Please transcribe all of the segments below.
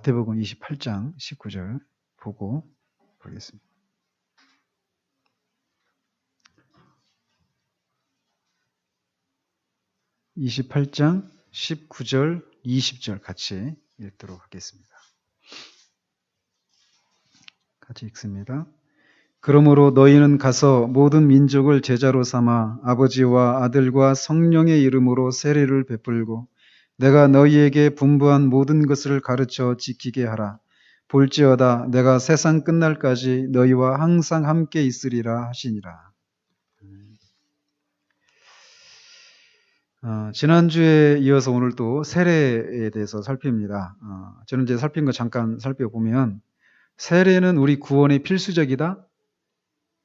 마태복음 28장 19절 보고 보겠습니다. (28장) 19절 20절 같이 읽도록 하겠습니다. 같이 읽습니다. 그러므로 너희는 가서 모든 민족을 제자로 삼아 아버지와 아들과 성령의 이름으로 세례를 베풀고 내가 너희에게 분부한 모든 것을 가르쳐 지키게 하라. 볼지어다 내가 세상 끝날까지 너희와 항상 함께 있으리라 하시니라. 지난주에 이어서 오늘 또 세례에 대해서 살핍니다. 저는 이제 살핀 거 잠깐 살펴보면 세례는 우리 구원의 필수적이다?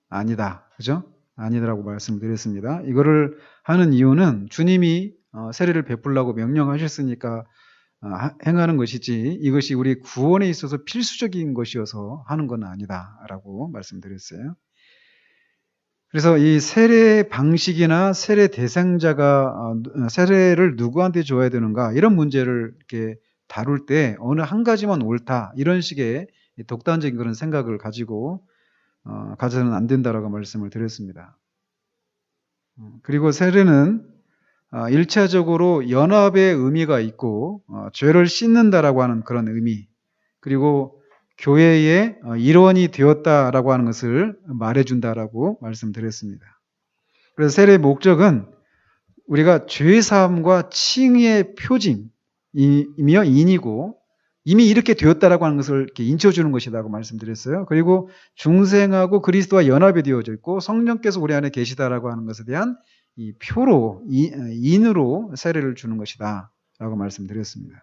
아니다. 그죠? 아니라고 말씀드렸습니다. 이거를 하는 이유는 주님이 세례를 베풀라고 명령하셨으니까 행하는 것이지 이것이 우리 구원에 있어서 필수적인 것이어서 하는 건 아니다라고 말씀드렸어요. 그래서 이 세례 방식이나 세례 대상자가 세례를 누구한테 줘야 되는가 이런 문제를 이렇게 다룰 때 어느 한 가지만 옳다 이런 식의 독단적인 그런 생각을 가지고 가져서는 안 된다라고 말씀을 드렸습니다. 그리고 세례는 1차적으로 연합의 의미가 있고 죄를 씻는다라고 하는 그런 의미 그리고 교회의 일원이 되었다라고 하는 것을 말해준다라고 말씀드렸습니다. 그래서 세례의 목적은 우리가 죄사함과 칭의의 표징이며 인이고 이미 이렇게 되었다라고 하는 것을 이렇게 인쳐주는 것이라고 말씀드렸어요. 그리고 중생하고 그리스도와 연합이 되어져 있고 성령께서 우리 안에 계시다라고 하는 것에 대한 이 표로 인으로 세례를 주는 것이다라고 말씀드렸습니다.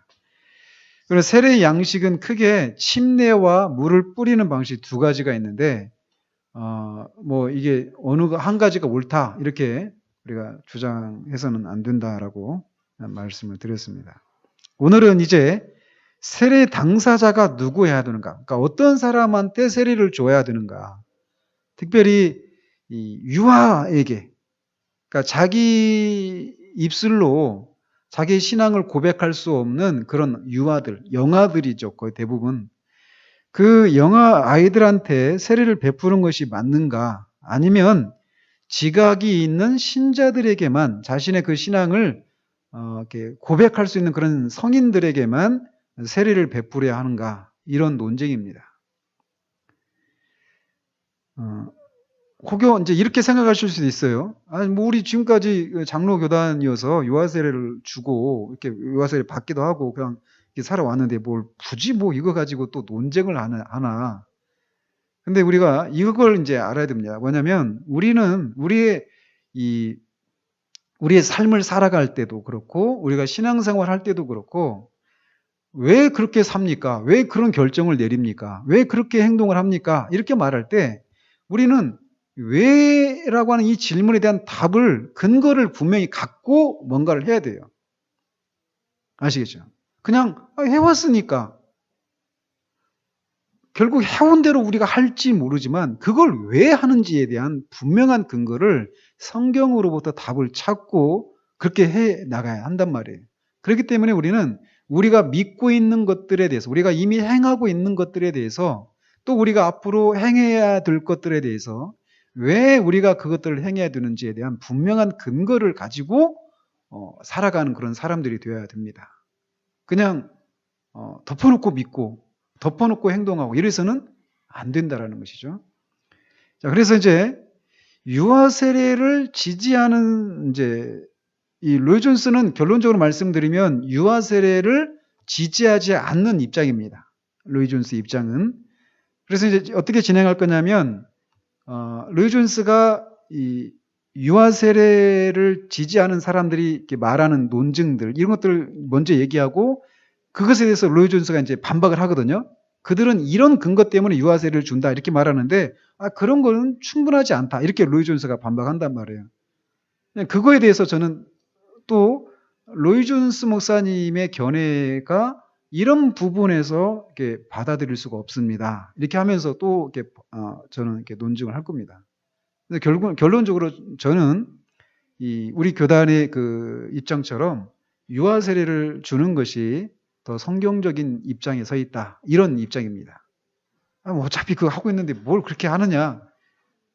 그래서 세례의 양식은 크게 침례와 물을 뿌리는 방식 두 가지가 있는데 이게 어느 한 가지가 옳다 이렇게 우리가 주장해서는 안 된다라고 말씀을 드렸습니다. 오늘은 이제 세례 당사자가 누구여야 되는가? 그러니까 어떤 사람한테 세례를 줘야 되는가? 특별히 이 유아에게, 그러니까 자기 입술로 자기 신앙을 고백할 수 없는 그런 유아들, 영아들이죠. 거의 대부분. 그 영아 아이들한테 세례를 베푸는 것이 맞는가? 아니면 지각이 있는 신자들에게만 자신의 그 신앙을 이렇게 고백할 수 있는 그런 성인들에게만 세례를 베풀어야 하는가? 이런 논쟁입니다. 혹여 이제 이렇게 생각하실 수도 있어요. 아니, 뭐 우리 지금까지 장로 교단이어서 유아 세례를 주고 이렇게 유아 세례 받기도 하고 그냥 이렇게 살아왔는데 뭘 굳이 뭐 이거 가지고 또 논쟁을 하나? 근데 우리가 이걸 이제 알아야 됩니다. 뭐냐면 우리는 우리의 삶을 살아갈 때도 그렇고 우리가 신앙생활 할 때도 그렇고 왜 그렇게 삽니까? 왜 그런 결정을 내립니까? 왜 그렇게 행동을 합니까? 이렇게 말할 때 우리는 왜라고 하는 이 질문에 대한 답을, 근거를 분명히 갖고 뭔가를 해야 돼요. 아시겠죠? 그냥 해왔으니까. 결국 해온 대로 우리가 할지 모르지만 그걸 왜 하는지에 대한 분명한 근거를 성경으로부터 답을 찾고 그렇게 해 나가야 한단 말이에요. 그렇기 때문에 우리는 우리가 믿고 있는 것들에 대해서, 우리가 이미 행하고 있는 것들에 대해서, 또 우리가 앞으로 행해야 될 것들에 대해서 왜 우리가 그것들을 행해야 되는지에 대한 분명한 근거를 가지고 살아가는 그런 사람들이 되어야 됩니다. 그냥 덮어놓고 믿고 덮어놓고 행동하고 이래서는 안 된다라는 것이죠. 자, 그래서 이제 유아 세례를 지지하는 이제 이 로이 존스는 결론적으로 말씀드리면 유아 세례를 지지하지 않는 입장입니다. 로이 존스 입장은. 그래서 이제 어떻게 진행할 거냐면 로이 존스가 이 유아 세례를 지지하는 사람들이 이렇게 말하는 논증들 이런 것들을 먼저 얘기하고 그것에 대해서 로이 존스가 이제 반박을 하거든요. 그들은 이런 근거 때문에 유아 세례를 준다 이렇게 말하는데 그런 거는 충분하지 않다 이렇게 로이 존스가 반박한단 말이에요. 그거에 대해서 저는 또 로이 존스 목사님의 견해가 이런 부분에서 이렇게 받아들일 수가 없습니다. 이렇게 하면서 또 이렇게 저는 이렇게 논증을 할 겁니다. 근데 결론적으로 저는 우리 교단의 그 입장처럼 유아 세례를 주는 것이 더 성경적인 입장에 서 있다. 이런 입장입니다. 뭐 어차피 그거 하고 있는데 뭘 그렇게 하느냐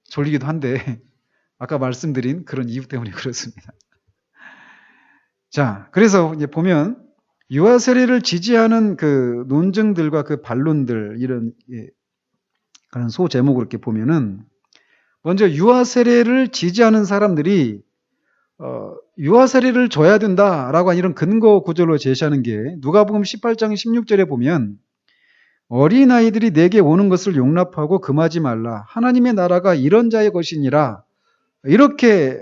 졸리기도 한데 아까 말씀드린 그런 이유 때문에 그렇습니다. 자, 그래서 이제 보면 유아 세례를 지지하는 그 논증들과 그 반론들 이런 그런 소 제목을 이렇게 보면은 먼저 유아 세례를 지지하는 사람들이 유아 세례를 줘야 된다라고 하는 이런 근거 구절로 제시하는 게 누가복음 18장 16절에 보면 어린아이들이 내게 오는 것을 용납하고 금하지 말라. 하나님의 나라가 이런 자의 것이니라. 이렇게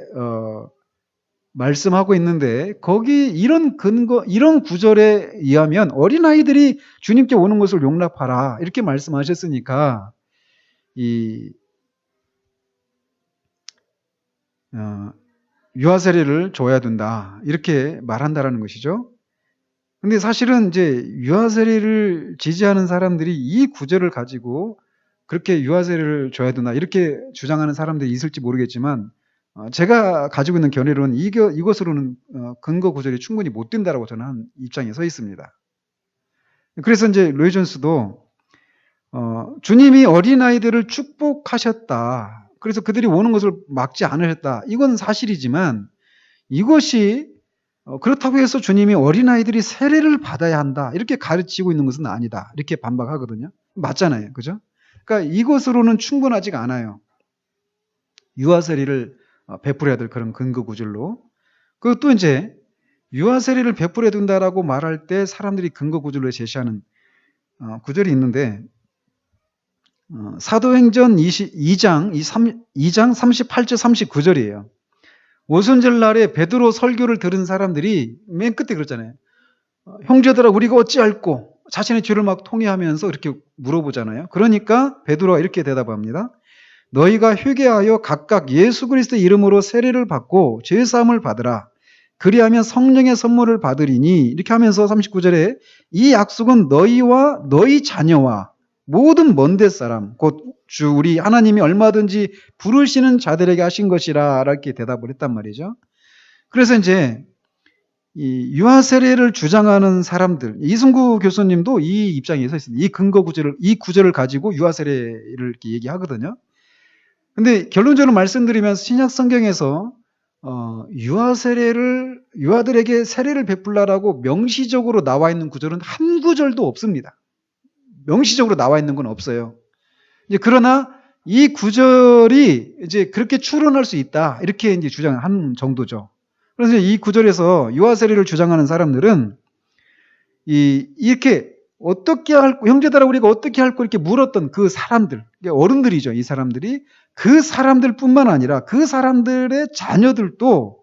말씀하고 있는데 거기 이런 근거, 이런 구절에 의하면 어린아이들이 주님께 오는 것을 용납하라. 이렇게 말씀하셨으니까 유아 세례를 줘야 된다. 이렇게 말한다라는 것이죠. 근데 사실은 이제 유아 세례를 지지하는 사람들이 이 구절을 가지고 그렇게 유아 세례를 줘야 된다. 이렇게 주장하는 사람들이 있을지 모르겠지만 제가 가지고 있는 견해로는 이것으로는 근거 구절이 충분히 못 된다라고 저는 한 입장에 서 있습니다. 그래서 이제 로이 존스도 주님이 어린아이들을 축복하셨다. 그래서 그들이 오는 것을 막지 않으셨다. 이건 사실이지만 이것이 그렇다고 해서 주님이 어린아이들이 세례를 받아야 한다. 이렇게 가르치고 있는 것은 아니다. 이렇게 반박하거든요. 맞잖아요. 그죠? 그러니까 이것으로는 충분하지가 않아요. 유아 세례를 베풀어야 될 그런 근거 구절로. 그것도 이제 유아 세례를 베풀어야 된다라고 말할 때 사람들이 근거 구절로 제시하는 구절이 있는데 사도행전 2장 38절 39절이에요. 오순절 날에 베드로 설교를 들은 사람들이 맨 끝에 그러잖아요. 형제들아 우리가 어찌할꼬 자신의 죄를 막 통회하면서 이렇게 물어보잖아요. 그러니까 베드로가 이렇게 대답합니다. 너희가 회개하여 각각 예수 그리스도의 이름으로 세례를 받고 죄사함을 받으라. 그리하면 성령의 선물을 받으리니 이렇게 하면서 39절에 이 약속은 너희와 너희 자녀와 모든 먼데 사람 곧 주 우리 하나님이 얼마든지 부르시는 자들에게 하신 것이라 이렇게 대답을 했단 말이죠. 그래서 이제 이 유아 세례를 주장하는 사람들 이승구 교수님도 이 입장에 서 있습니다. 이 근거 구절을 이 구절을 가지고 유아 세례를 이렇게 얘기하거든요. 근데 결론적으로 말씀드리면서 신약 성경에서 유아 세례를 유아들에게 세례를 베풀라라고 명시적으로 나와 있는 구절은 한 구절도 없습니다. 명시적으로 나와 있는 건 없어요. 이제 그러나 이 구절이 이제 그렇게 추론할 수 있다. 이렇게 이제 주장하는 정도죠. 그래서 이 구절에서 유아 세례를 주장하는 사람들은 이렇게 어떻게 할고 형제들아 우리가 어떻게 할고 이렇게 물었던 그 사람들, 어른들이죠. 이 사람들이 그 사람들뿐만 아니라 그 사람들의 자녀들도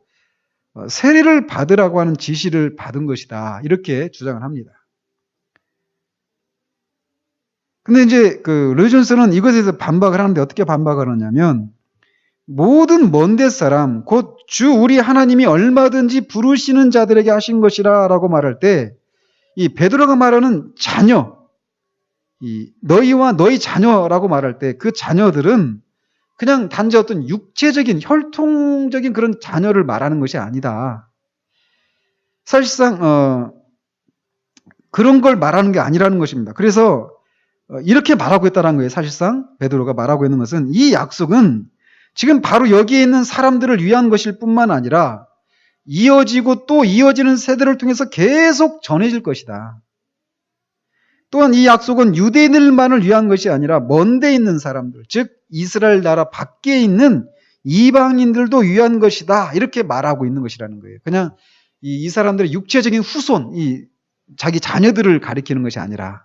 세례를 받으라고 하는 지시를 받은 것이다. 이렇게 주장을 합니다. 근데 이제 그 로이 존스는 이것에 대해서 반박을 하는데 어떻게 반박을 하냐면 모든 먼데 사람 곧 주 우리 하나님이 얼마든지 부르시는 자들에게 하신 것이라 라고 말할 때 이 베드로가 말하는 자녀 이 너희와 너희 자녀라고 말할 때 그 자녀들은 그냥 단지 어떤 육체적인 혈통적인 그런 자녀를 말하는 것이 아니다. 사실상 그런 걸 말하는 게 아니라는 것입니다. 그래서 이렇게 말하고 있다는 거예요. 사실상 베드로가 말하고 있는 것은 이 약속은 지금 바로 여기에 있는 사람들을 위한 것일 뿐만 아니라 이어지고 또 이어지는 세대를 통해서 계속 전해질 것이다. 또한 이 약속은 유대인들만을 위한 것이 아니라 먼데 있는 사람들, 즉 이스라엘 나라 밖에 있는 이방인들도 위한 것이다. 이렇게 말하고 있는 것이라는 거예요. 그냥 이 사람들의 육체적인 후손, 자기 자녀들을 가리키는 것이 아니라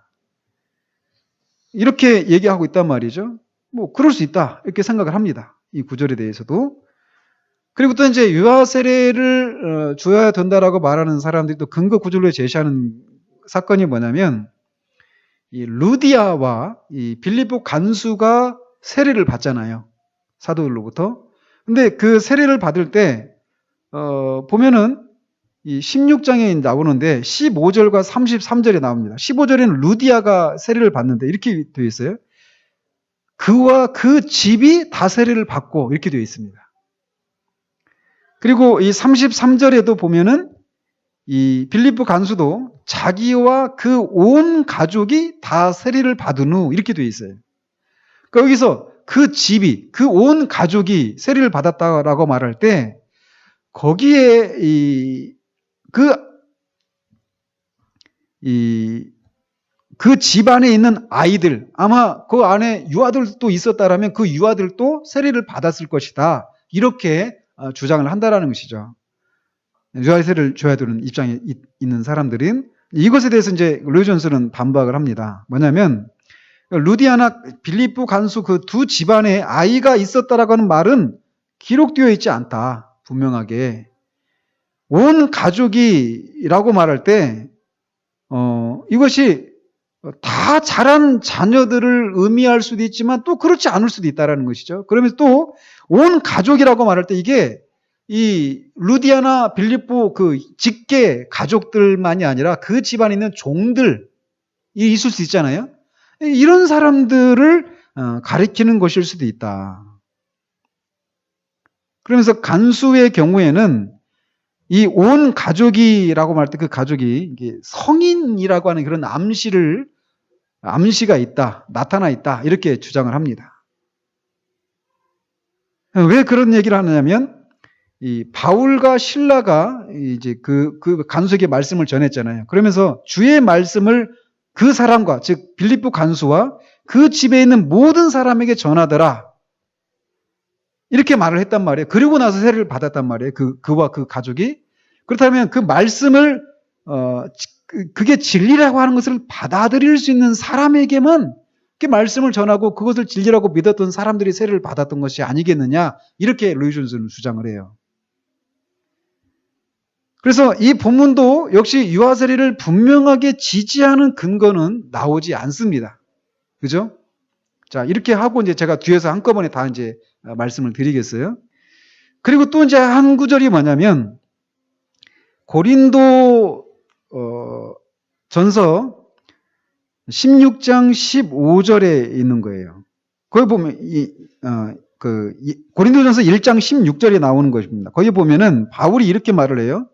이렇게 얘기하고 있단 말이죠. 뭐 그럴 수 있다 이렇게 생각을 합니다. 이 구절에 대해서도. 그리고 또 이제 유아 세례를 줘야 된다라고 말하는 사람들이 또 근거 구절로 제시하는 사건이 뭐냐면 이 루디아와 이 빌립보 간수가 세례를 받잖아요. 사도들로부터. 근데 그 세례를 받을 때 보면은 이 16장에 나오는데 15절과 33절에 나옵니다. 15절에는 루디아가 세례를 받는데 이렇게 되어 있어요. 그와 그 집이 다 세례를 받고 이렇게 되어 있습니다. 그리고 이 33절에도 보면은 이 빌립보 간수도 자기와 그 온 가족이 다 세례를 받은 후 이렇게 되어 있어요. 그러니까 여기서 그 집이, 그 온 가족이 세례를 받았다라고 말할 때 거기에 그 집안에 있는 아이들, 아마 그 안에 유아들도 있었다라면 그 유아들도 세례를 받았을 것이다. 이렇게 주장을 한다라는 것이죠. 유아 세례를 줘야 되는 입장에 있는 사람들은 이것에 대해서 이제 로이 존스는 반박을 합니다. 뭐냐면 루디아나 빌립보 간수 그 두 집안에 아이가 있었다라고 하는 말은 기록되어 있지 않다. 분명하게. 온 가족이라고 말할 때 이것이 다 자란 자녀들을 의미할 수도 있지만 또 그렇지 않을 수도 있다라는 것이죠. 그러면서 또 온 가족이라고 말할 때 이게 이 루디아나 빌립보 그 직계 가족들만이 아니라 그 집안에 있는 종들이 있을 수 있잖아요. 이런 사람들을 가리키는 것일 수도 있다. 그러면서 간수의 경우에는 이 온 가족이라고 말할 때 그 가족이 이게 성인이라고 하는 그런 암시가 있다, 나타나 있다 이렇게 주장을 합니다. 왜 그런 얘기를 하느냐면 이 바울과 실라가 이제 그 간수에게 말씀을 전했잖아요. 그러면서 주의 말씀을 그 사람과 즉 빌립보 간수와 그 집에 있는 모든 사람에게 전하더라. 이렇게 말을 했단 말이에요. 그리고 나서 세례를 받았단 말이에요. 그와 그 가족이. 그렇다면 그 말씀을 그게 진리라고 하는 것을 받아들일 수 있는 사람에게만 그 말씀을 전하고 그것을 진리라고 믿었던 사람들이 세례를 받았던 것이 아니겠느냐. 이렇게 로이 존스는 주장을 해요. 그래서 이 본문도 역시 유아 세례를 분명하게 지지하는 근거는 나오지 않습니다. 그죠? 자, 이렇게 하고 이제 제가 뒤에서 한꺼번에 다 이제 말씀을 드리겠어요. 그리고 또 이제 한 구절이 뭐냐면 고린도 전서 16장 15절에 있는 거예요. 거기 보면 고린도전서 1장 16절에 나오는 것입니다. 거기 보면은 바울이 이렇게 말을 해요.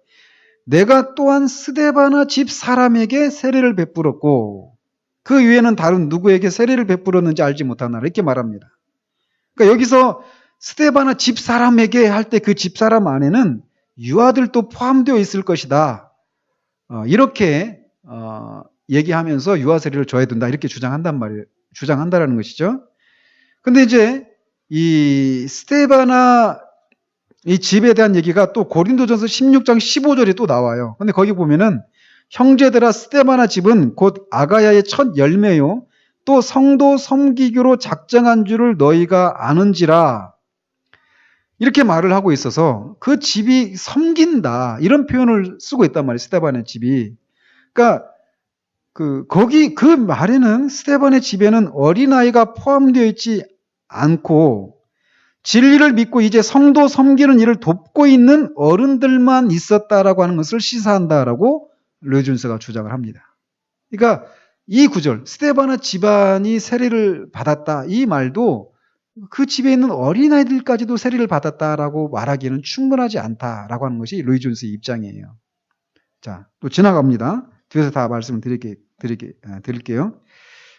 내가 또한 스데바나 집 사람에게 세례를 베풀었고 그 위에는 다른 누구에게 세례를 베풀었는지 알지 못하나 이렇게 말합니다. 그러니까 여기서 스데바나 집 사람에게 할 때 그 집 사람 안에는 유아들도 포함되어 있을 것이다. 이렇게 얘기하면서 유아 세례를 줘야 된다 이렇게 주장한다라는 것이죠. 근데 이제 이 스데바나 이 집에 대한 얘기가 또 고린도전서 16장 15절에 또 나와요. 근데 거기 보면은 형제들아 스데바나 집은 곧 아가야의 첫 열매요 또 성도 섬기기로 작정한 줄을 너희가 아는지라 이렇게 말을 하고 있어서 그 집이 섬긴다 이런 표현을 쓰고 있단 말이에요. 스데반의 집이. 그러니까 거기 그 말에는 스데반의 집에는 어린아이가 포함되어 있지 않고 진리를 믿고 이제 성도 섬기는 일을 돕고 있는 어른들만 있었다라고 하는 것을 시사한다라고 로이 존스가 주장을 합니다. 그러니까 이 구절 스데바나 집안이 세례를 받았다 이 말도 그 집에 있는 어린아이들까지도 세례를 받았다라고 말하기에는 충분하지 않다라고 하는 것이 로이 존스의 입장이에요. 자, 또 지나갑니다. 뒤에서 다 말씀을 드릴게요.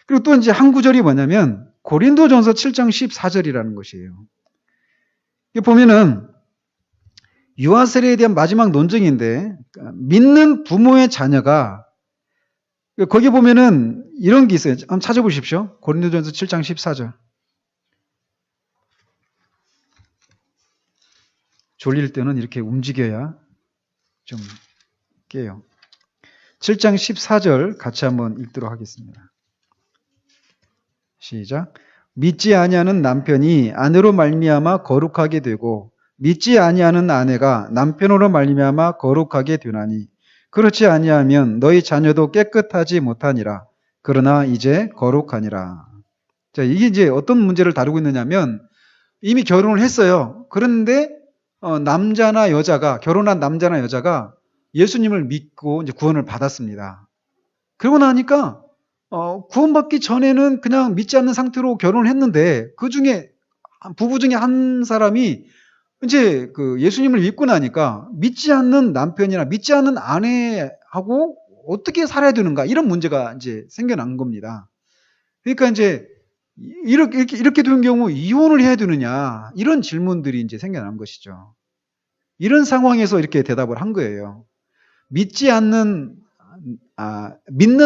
그리고 또 이제 한 구절이 뭐냐면 고린도전서 7장 14절이라는 것이에요. 이게 보면은 유아 세례에 대한 마지막 논증인데 믿는 부모의 자녀가 거기 보면은 이런 게 있어요. 한번 찾아보십시오. 고린도전서 7장 14절. 졸릴 때는 이렇게 움직여야 좀 깨요. 7장 14절 같이 한번 읽도록 하겠습니다. 시작. 믿지 아니하는 남편이 아내로 말미암아 거룩하게 되고 믿지 아니하는 아내가 남편으로 말미암아 거룩하게 되나니 그렇지 아니하면 너희 자녀도 깨끗하지 못하니라. 그러나 이제 거룩하니라. 자, 이게 이제 어떤 문제를 다루고 있느냐면 이미 결혼을 했어요. 그런데 남자나 여자가 결혼한 남자나 여자가 예수님을 믿고 이제 구원을 받았습니다. 그러고 나니까 구원받기 전에는 그냥 믿지 않는 상태로 결혼을 했는데 그 중에 부부 중에 한 사람이 이제 그 예수님을 믿고 나니까 믿지 않는 남편이나 믿지 않는 아내하고 어떻게 살아야 되는가 이런 문제가 이제 생겨난 겁니다. 그러니까 이제 이렇게 된 경우 이혼을 해야 되느냐 이런 질문들이 이제 생겨난 것이죠. 이런 상황에서 이렇게 대답을 한 거예요. 믿는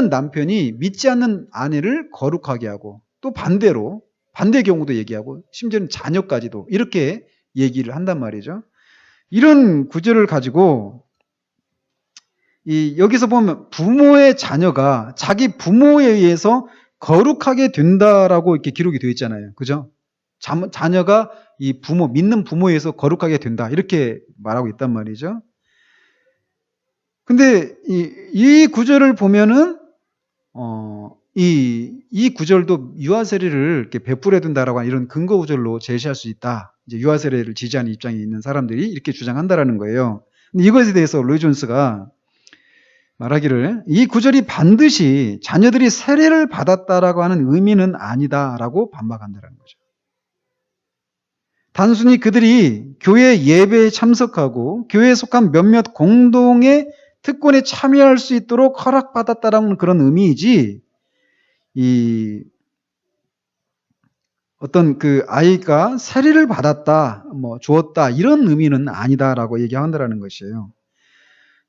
남편이 믿지 않는 아내를 거룩하게 하고 또 반대로 반대 경우도 얘기하고 심지어는 자녀까지도 이렇게 얘기를 한단 말이죠. 이런 구절을 가지고 여기서 보면 부모의 자녀가 자기 부모에 의해서 거룩하게 된다라고 이렇게 기록이 되어 있잖아요. 그죠? 자녀가 이 믿는 부모에 의해서 거룩하게 된다. 이렇게 말하고 있단 말이죠. 근데 이 구절을 보면은 이 구절도 유아 세례를 이렇게 베풀어야 된다라고 하는 이런 근거 구절로 제시할 수 있다. 이제 유아 세례를 지지하는 입장에 있는 사람들이 이렇게 주장한다라는 거예요. 근데 이것에 대해서 로이 존스가 말하기를 이 구절이 반드시 자녀들이 세례를 받았다라고 하는 의미는 아니다라고 반박한다는 거죠. 단순히 그들이 교회 예배에 참석하고 교회에 속한 몇몇 공동의 특권에 참여할 수 있도록 허락받았다라는 그런 의미이지 어떤 그 아이가 세례를 받았다, 주었다 이런 의미는 아니다라고 얘기한다라는 것이에요.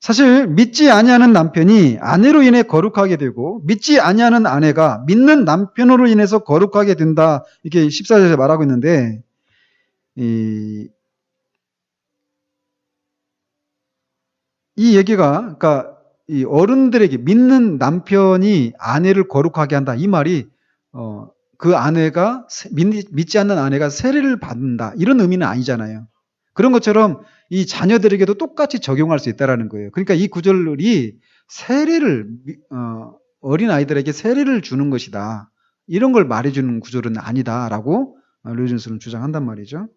사실 믿지 아니하는 남편이 아내로 인해 거룩하게 되고 믿지 아니하는 아내가 믿는 남편으로 인해서 거룩하게 된다 이렇게 14절에 말하고 있는데 이 얘기가 그러니까 이 어른들에게 믿는 남편이 아내를 거룩하게 한다 이 말이 그 아내가 믿지 않는 아내가 세례를 받는다 이런 의미는 아니잖아요. 그런 것처럼 이 자녀들에게도 똑같이 적용할 수 있다라는 거예요. 그러니까 이 구절이 세례를 어린 아이들에게 세례를 주는 것이다. 이런 걸 말해주는 구절은 아니다라고 로이 존스는 주장한단 말이죠.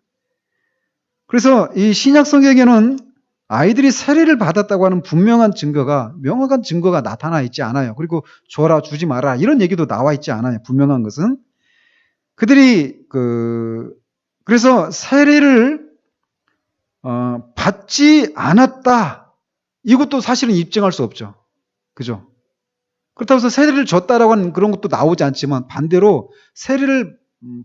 그래서 이 신약 성경에는 아이들이 세례를 받았다고 하는 명확한 증거가 나타나 있지 않아요. 그리고 줘라 주지 마라 이런 얘기도 나와 있지 않아요. 분명한 것은 그들이 그래서 세례를 받지 않았다. 이것도 사실은 입증할 수 없죠. 그죠? 그렇다고 해서 세례를 줬다라고 하는 그런 것도 나오지 않지만 반대로 세례를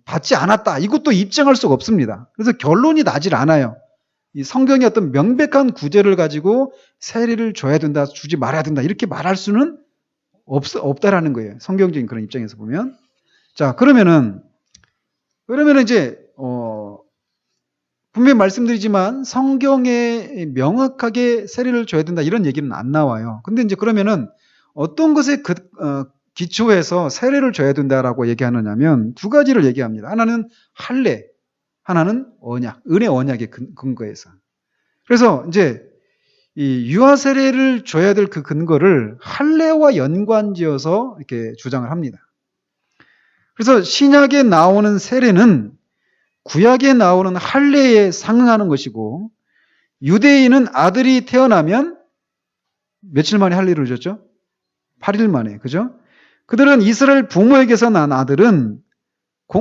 받지 않았다. 이것도 입증할 수가 없습니다. 그래서 결론이 나질 않아요. 이 성경의 어떤 명백한 구절을 가지고 세례를 줘야 된다, 주지 말아야 된다 이렇게 말할 수는 없다라는 거예요. 성경적인 그런 입장에서 보면. 자, 그러면은 이제 분명히 말씀드리지만 성경에 명확하게 세례를 줘야 된다 이런 얘기는 안 나와요. 근데 이제 그러면은 어떤 것에 기초해서 세례를 줘야 된다라고 얘기하느냐면 두 가지를 얘기합니다. 하나는 할례, 하나는 언약, 은혜 언약의 근거에서. 그래서 이제 이 유아 세례를 줘야 될 그 근거를 할례와 연관지어서 이렇게 주장을 합니다. 그래서 신약에 나오는 세례는 구약에 나오는 할례에 상응하는 것이고 유대인은 아들이 태어나면 며칠 만에 할례를 줬죠? 8일 만에. 그죠? 그들은 이스라엘 부모에게서 난 아들은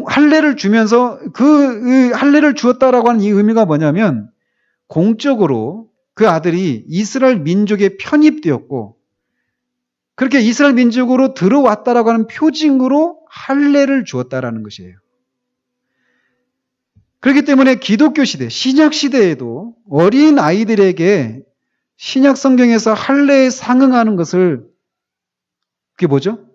할례를 주면서 그 할례를 주었다라고 하는 이 의미가 뭐냐면 공적으로 그 아들이 이스라엘 민족에 편입되었고 그렇게 이스라엘 민족으로 들어왔다라고 하는 표징으로 할례를 주었다라는 것이에요. 그렇기 때문에 기독교 시대, 신약 시대에도 어린 아이들에게 신약 성경에서 할례에 상응하는 것을 그게 뭐죠?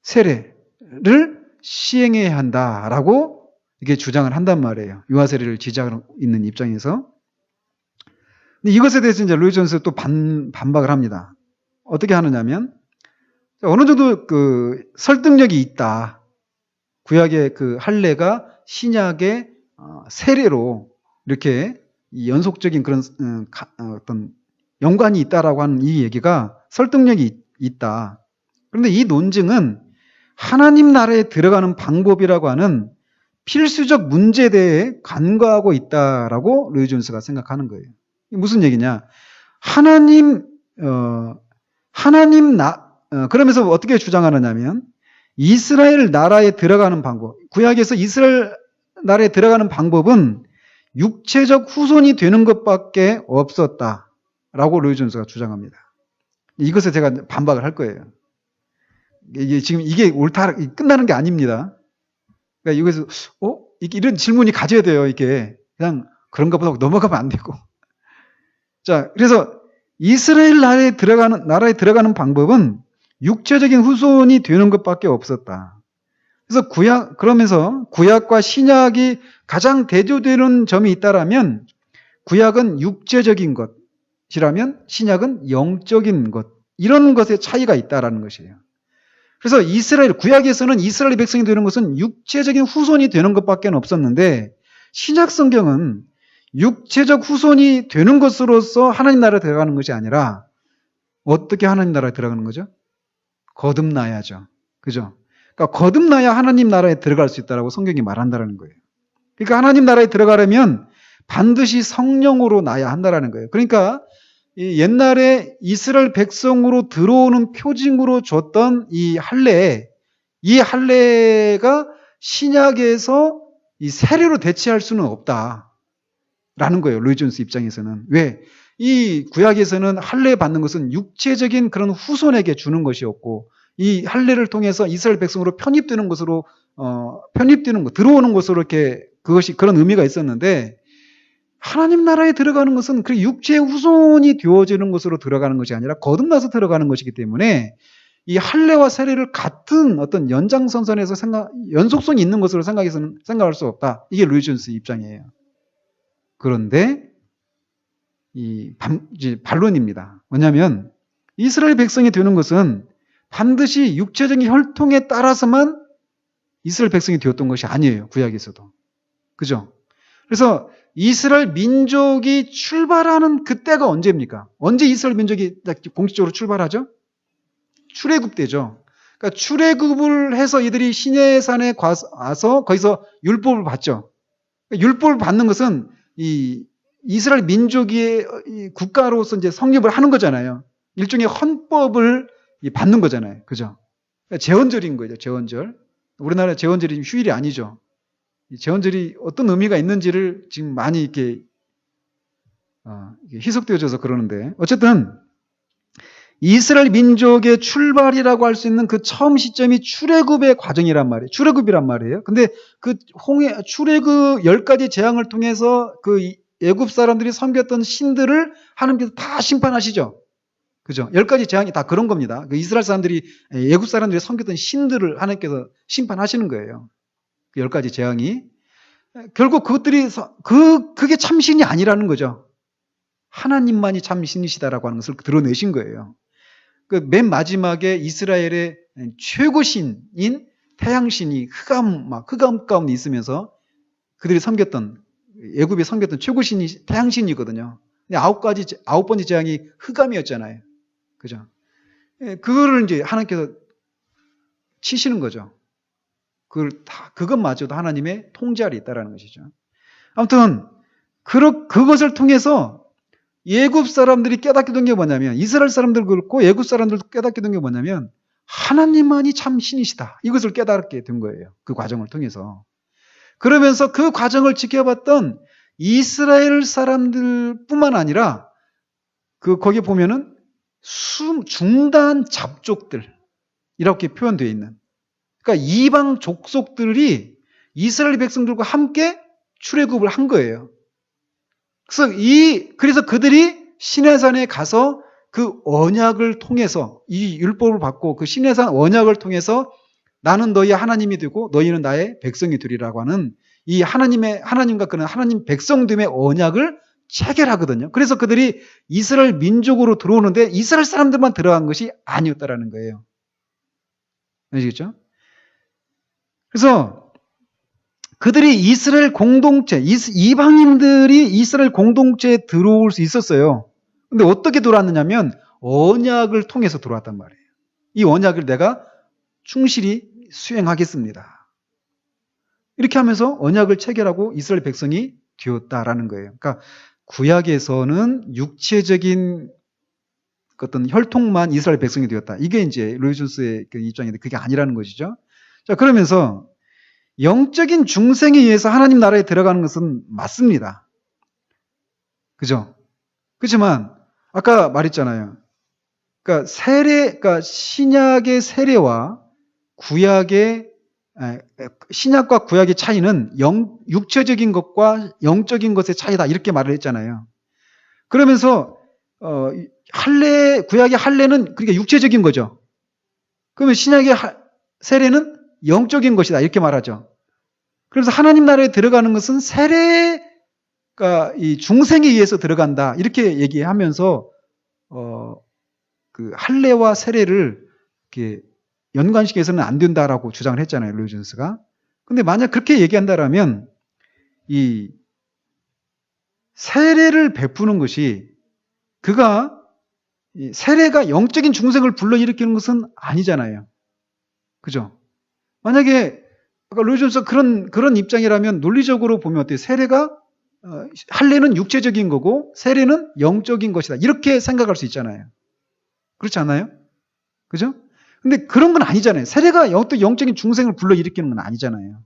세례를 시행해야 한다라고 이게 주장을 한단 말이에요. 유아 세례를 지지하고 있는 입장에서. 근데 이것에 대해서 이제 로이 존스 또 반박을 합니다. 어떻게 하느냐면 어느 정도 그 설득력이 있다. 구약의 그 할례가 신약의 세례로 이렇게 연속적인 그런 어떤 연관이 있다라고 하는 이 얘기가 설득력이 있다. 그런데 이 논증은 하나님 나라에 들어가는 방법이라고 하는 필수적 문제에 대해 간과하고 있다라고 로이 존스가 생각하는 거예요. 무슨 얘기냐? 그러면서 어떻게 주장하느냐면 이스라엘 나라에 들어가는 방법, 구약에서 이스라엘 나라에 들어가는 방법은 육체적 후손이 되는 것밖에 없었다라고 로이 존스가 주장합니다. 이것에 제가 반박을 할 거예요. 이게 지금 이게 옳다 끝나는 게 아닙니다. 그러니까 이것에서 이런 질문이 가져야 돼요. 이게 그냥 그런가 보다 넘어가면 안 되고. 자, 그래서 이스라엘 나라에 들어가는 방법은 육체적인 후손이 되는 것밖에 없었다. 그래서 그러면서 구약과 신약이 가장 대조되는 점이 있다라면 구약은 육체적인 것이라면 신약은 영적인 것. 이런 것의 차이가 있다라는 것이에요. 그래서 구약에서는 이스라엘 백성이 되는 것은 육체적인 후손이 되는 것밖에 없었는데 신약 성경은 육체적 후손이 되는 것으로서 하나님 나라에 들어가는 것이 아니라 어떻게 하나님 나라에 들어가는 거죠? 거듭나야죠. 그죠? 그러니까 거듭나야 하나님 나라에 들어갈 수 있다라고 성경이 말한다는 거예요. 그러니까 하나님 나라에 들어가려면 반드시 성령으로 나야 한다라는 거예요. 그러니까 옛날에 이스라엘 백성으로 들어오는 표징으로 줬던 이 할례가 신약에서 이 세례로 대체할 수는 없다라는 거예요. 로이 존스 입장에서는. 왜? 이 구약에서는 할례 받는 것은 육체적인 그런 후손에게 주는 것이었고 이 할례를 통해서 이스라엘 백성으로 편입되는 것으로 들어오는 것으로 이렇게 그런 의미가 있었는데 하나님 나라에 들어가는 것은 그 육체의 후손이 되어지는 것으로 들어가는 것이 아니라 거듭나서 들어가는 것이기 때문에 이 할례와 세례를 같은 어떤 연장선상에서 연속성이 있는 것으로 생각할 수 없다. 이게 루이 존스 입장이에요. 그런데 이제 반론입니다. 뭐냐면 이스라엘 백성이 되는 것은 반드시 육체적인 혈통에 따라서만 이스라엘 백성이 되었던 것이 아니에요. 구약에서도. 그죠? 그래서 이스라엘 민족이 출발하는 그때가 언제입니까? 언제 이스라엘 민족이 공식적으로 출발하죠? 출애굽 때죠. 그러니까 출애굽을 해서 이들이 시내산에 와서 거기서 율법을 받죠. 율법을 받는 것은 이 이스라엘 민족의 국가로서 이제 성립을 하는 거잖아요. 일종의 헌법을 받는 거잖아요. 그죠? 그러니까 제헌절인 거죠. 제헌절. 우리나라 제헌절이 휴일이 아니죠. 제헌절이 어떤 의미가 있는지를 지금 많이 이렇게 희석되어져서 그러는데 어쨌든 이스라엘 민족의 출발이라고 할 수 있는 그 처음 시점이 출애굽의 과정이란 말이에요. 출애굽이란 말이에요. 근데 그 출애굽 10가지 재앙을 통해서 그 애굽 사람들이 섬겼던 신들을 하나님께서 다 심판하시죠. 그죠? 10가지 재앙이 다 그런 겁니다. 그 이스라엘 사람들이 애굽 사람들이 섬겼던 신들을 하나님께서 심판하시는 거예요. 그 10가지 재앙이. 결국 그게 참신이 아니라는 거죠. 하나님만이 참신이시다라고 하는 것을 드러내신 거예요. 그 맨 마지막에 이스라엘의 최고신인 태양신이 흑암 가운데 있으면서 그들이 섬겼던 애굽에 섬겼던 최고신이 태양신이거든요. 근데 9번째 재앙이 흑암이었잖아요. 그죠? 그거를 이제 하나님께서 치시는 거죠. 그것마저도 하나님의 통제 아래 있다라는 것이죠. 아무튼 그것을 통해서 애굽 사람들이 깨닫게 된 게 뭐냐면 이스라엘 사람들 그렇고 애굽 사람들도 깨닫게 된 게 뭐냐면 하나님만이 참 신이시다. 이것을 깨닫게 된 거예요. 그 과정을 통해서. 그러면서 그 과정을 지켜봤던 이스라엘 사람들뿐만 아니라 거기에 보면은 중단 잡족들 이렇게 표현되어 있는 그러니까 이방 족속들이 이스라엘 백성들과 함께 출애굽을 한 거예요. 그래서 그들이 시내산에 가서 그 언약을 통해서 이 율법을 받고 그 시내산 언약을 통해서 나는 너희의 하나님이 되고 너희는 나의 백성이 되리라고 하는 이 하나님과 그는 하나님 백성됨의 언약을 체결하거든요. 그래서 그들이 이스라엘 민족으로 들어오는데 이스라엘 사람들만 들어간 것이 아니었다라는 거예요. 아시겠죠? 그래서 그들이 이스라엘 공동체, 이방인들이 이스라엘 공동체에 들어올 수 있었어요. 근데 어떻게 들어왔느냐면 언약을 통해서 들어왔단 말이에요. 이 언약을 내가 충실히 수행하겠습니다. 이렇게 하면서 언약을 체결하고 이스라엘 백성이 되었다라는 거예요. 그러니까 구약에서는 육체적인 어떤 혈통만 이스라엘 백성이 되었다. 이게 이제 로이 존스의 그 입장인데 그게 아니라는 것이죠. 자, 그러면서 영적인 중생에 의해서 하나님 나라에 들어가는 것은 맞습니다. 그죠? 그렇지만 아까 말했잖아요. 그러니까 그러니까 신약의 세례와 구약의 신약과 구약의 차이는 육체적인 것과 영적인 것의 차이다 이렇게 말을 했잖아요. 그러면서 구약의 할례는 그러니까 육체적인 거죠. 그러면 신약의 세례는 영적인 것이다 이렇게 말하죠. 그래서 하나님 나라에 들어가는 것은 세례가 이 중생에 의해서 들어간다 이렇게 얘기하면서 그 할례와 세례를 이렇게 연관시켜서는 안 된다라고 주장을 했잖아요, 로이존스가. 근데 만약 그렇게 얘기한다라면 이 세례를 베푸는 것이 이 세례가 영적인 중생을 불러일으키는 것은 아니잖아요. 그죠? 만약에 아까 로이존스가 그런 입장이라면 논리적으로 보면 어때요? 할례는 육체적인 거고 세례는 영적인 것이다. 이렇게 생각할 수 있잖아요. 그렇지 않아요? 그죠? 근데 그런 건 아니잖아요. 세례가 어떤 영적인 중생을 불러일으키는 건 아니잖아요.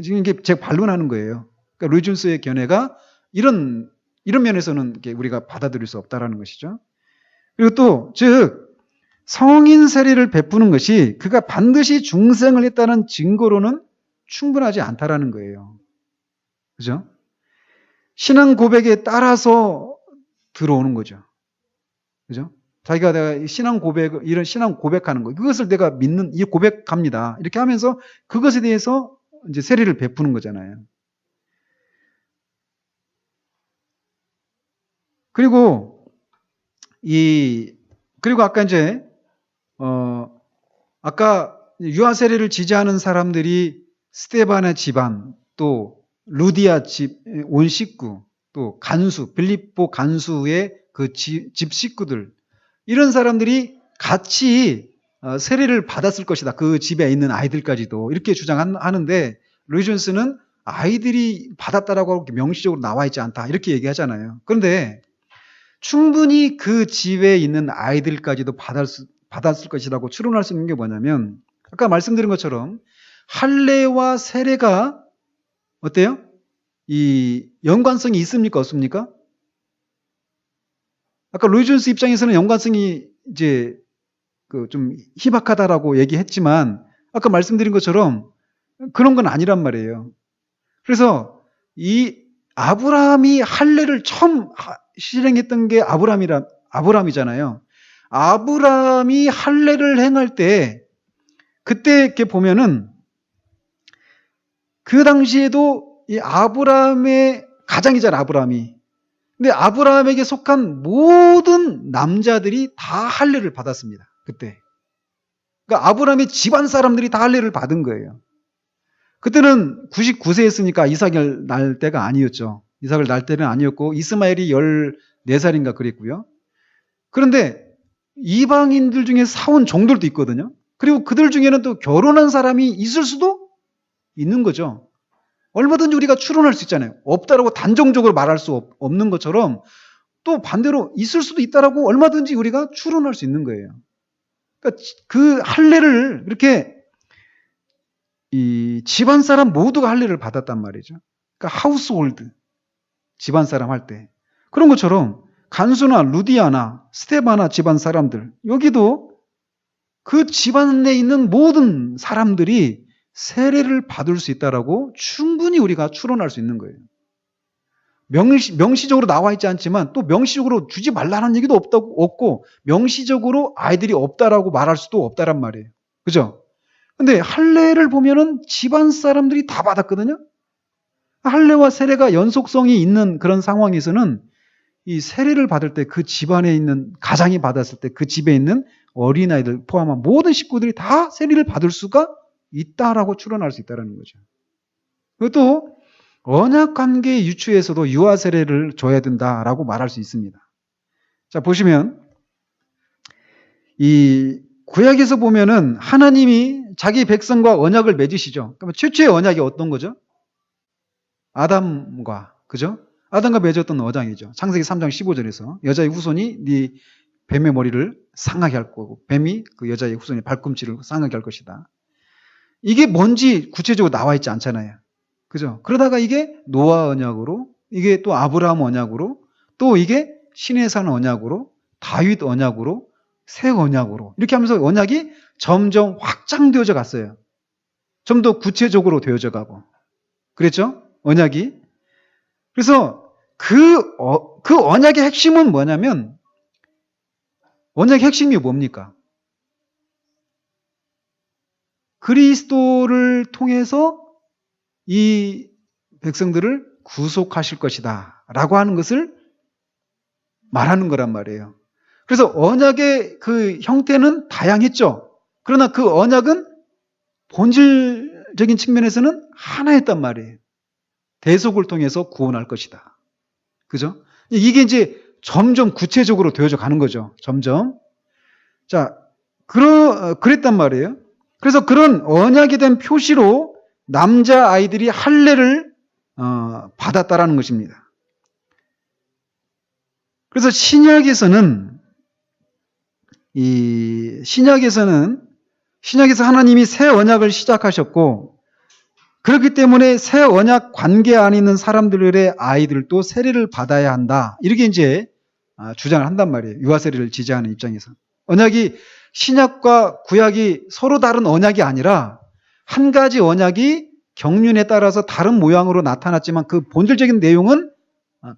지금 이게 제가 반론하는 거예요. 그러니까 로이존스의 견해가 이런 면에서는 우리가 받아들일 수 없다라는 것이죠. 그리고 또, 즉, 성인 세례를 베푸는 것이 그가 반드시 중생을 했다는 증거로는 충분하지 않다라는 거예요. 그죠? 신앙 고백에 따라서 들어오는 거죠. 그죠? 자기가 내가 이런 신앙 고백하는 거, 그것을 내가 믿는, 이 고백합니다. 이렇게 하면서 그것에 대해서 이제 세례를 베푸는 거잖아요. 그리고 아까 이제, 아까 유아 세례를 지지하는 사람들이 스데반의 집안, 또 루디아 온 식구, 또 빌립보 간수의 그 집 식구들, 이런 사람들이 같이 세례를 받았을 것이다. 그 집에 있는 아이들까지도 이렇게 주장하는데 로이존스는 아이들이 받았다라고 명시적으로 나와 있지 않다 이렇게 얘기하잖아요. 그런데 충분히 그 집에 있는 아이들까지도 받았을 것이라고 추론할 수 있는 게 뭐냐면 아까 말씀드린 것처럼 할례와 세례가 어때요? 이 연관성이 있습니까? 없습니까? 아까 로이존스 입장에서는 연관성이 이제 좀 희박하다라고 얘기했지만 아까 말씀드린 것처럼 그런 건 아니란 말이에요. 그래서 이 아브라함이 할례를 처음 실행했던 게 아브라함이잖아요. 아브라함이 할례를 행할 때 그때 이렇게 보면은 그 당시에도 이 아브라함의 가장이잖아, 아브라함이. 근데 아브라함에게 속한 모든 남자들이 다 할례를 받았습니다. 그때. 그러니까 아브라함의 집안 사람들이 다 할례를 받은 거예요. 그때는 99세였으니까 이삭을 낳을 때가 아니었죠. 이삭을 낳을 때는 아니었고 이스마엘이 14살인가 그랬고요. 그런데 이방인들 중에 사온 종들도 있거든요. 그리고 그들 중에는 또 결혼한 사람이 있을 수도 있는 거죠. 얼마든지 우리가 추론할 수 있잖아요. 없다라고 단정적으로 말할 수 없는 것처럼 또 반대로 있을 수도 있다라고 얼마든지 우리가 추론할 수 있는 거예요. 그러니까 그 할례를 이렇게 이 집안 사람 모두가 할례를 받았단 말이죠. 그러니까 하우스홀드 집안 사람 할 때 그런 것처럼 간수나 루디아나 스테바나 집안 사람들 여기도 그 집안에 있는 모든 사람들이 세례를 받을 수 있다라고 충분히 우리가 추론할 수 있는 거예요. 명시적으로 나와 있지 않지만 또 명시적으로 주지 말라는 얘기도 없고 명시적으로 아이들이 없다라고 말할 수도 없다란 말이에요. 그죠? 근데 할례를 보면은 집안 사람들이 다 받았거든요. 할례와 세례가 연속성이 있는 그런 상황에서는 이 세례를 받을 때 그 집안에 있는 가장이 받았을 때 그 집에 있는 어린아이들 포함한 모든 식구들이 다 세례를 받을 수가 있다라고 추론할 수 있다는 거죠. 그리고 또 언약관계 유추에서도 유아 세례를 줘야 된다라고 말할 수 있습니다. 자, 보시면 이 구약에서 보면은 하나님이 자기 백성과 언약을 맺으시죠. 그러면 최초의 언약이 어떤 거죠? 아담과, 그죠? 아담과 맺었던 언약이죠. 창세기 3장 15절에서 여자의 후손이 네 뱀의 머리를 상하게 할 거고 뱀이 그 여자의 후손의 발꿈치를 상하게 할 것이다. 이게 뭔지 구체적으로 나와 있지 않잖아요. 그죠? 그러다가 이게 노아 언약으로 이게 또 아브라함 언약으로 또 이게 신의 산 언약으로, 다윗 언약으로, 새 언약으로 이렇게 하면서 언약이 점점 확장되어져 갔어요. 좀 더 구체적으로 되어져 가고. 그랬죠? 언약이. 그래서 그 언약의 핵심은 뭐냐면, 언약의 핵심이 뭡니까? 그리스도를 통해서 이 백성들을 구속하실 것이다 라고 하는 것을 말하는 거란 말이에요. 그래서 언약의 그 형태는 다양했죠. 그러나 그 언약은 본질적인 측면에서는 하나였단 말이에요. 대속을 통해서 구원할 것이다. 그죠? 이게 이제 점점 구체적으로 되어져 가는 거죠. 점점. 자, 그랬단 말이에요. 그래서 그런 언약에 대한 표시로 남자 아이들이 할례를 받았다라는 것입니다. 그래서 신약에서 하나님이 새 언약을 시작하셨고, 그렇기 때문에 새 언약 관계 안에 있는 사람들의 아이들도 세례를 받아야 한다. 이렇게 이제 주장을 한단 말이에요. 유아 세례를 지지하는 입장에서. 언약이 신약과 구약이 서로 다른 언약이 아니라 한 가지 언약이 경륜에 따라서 다른 모양으로 나타났지만 그 본질적인 내용은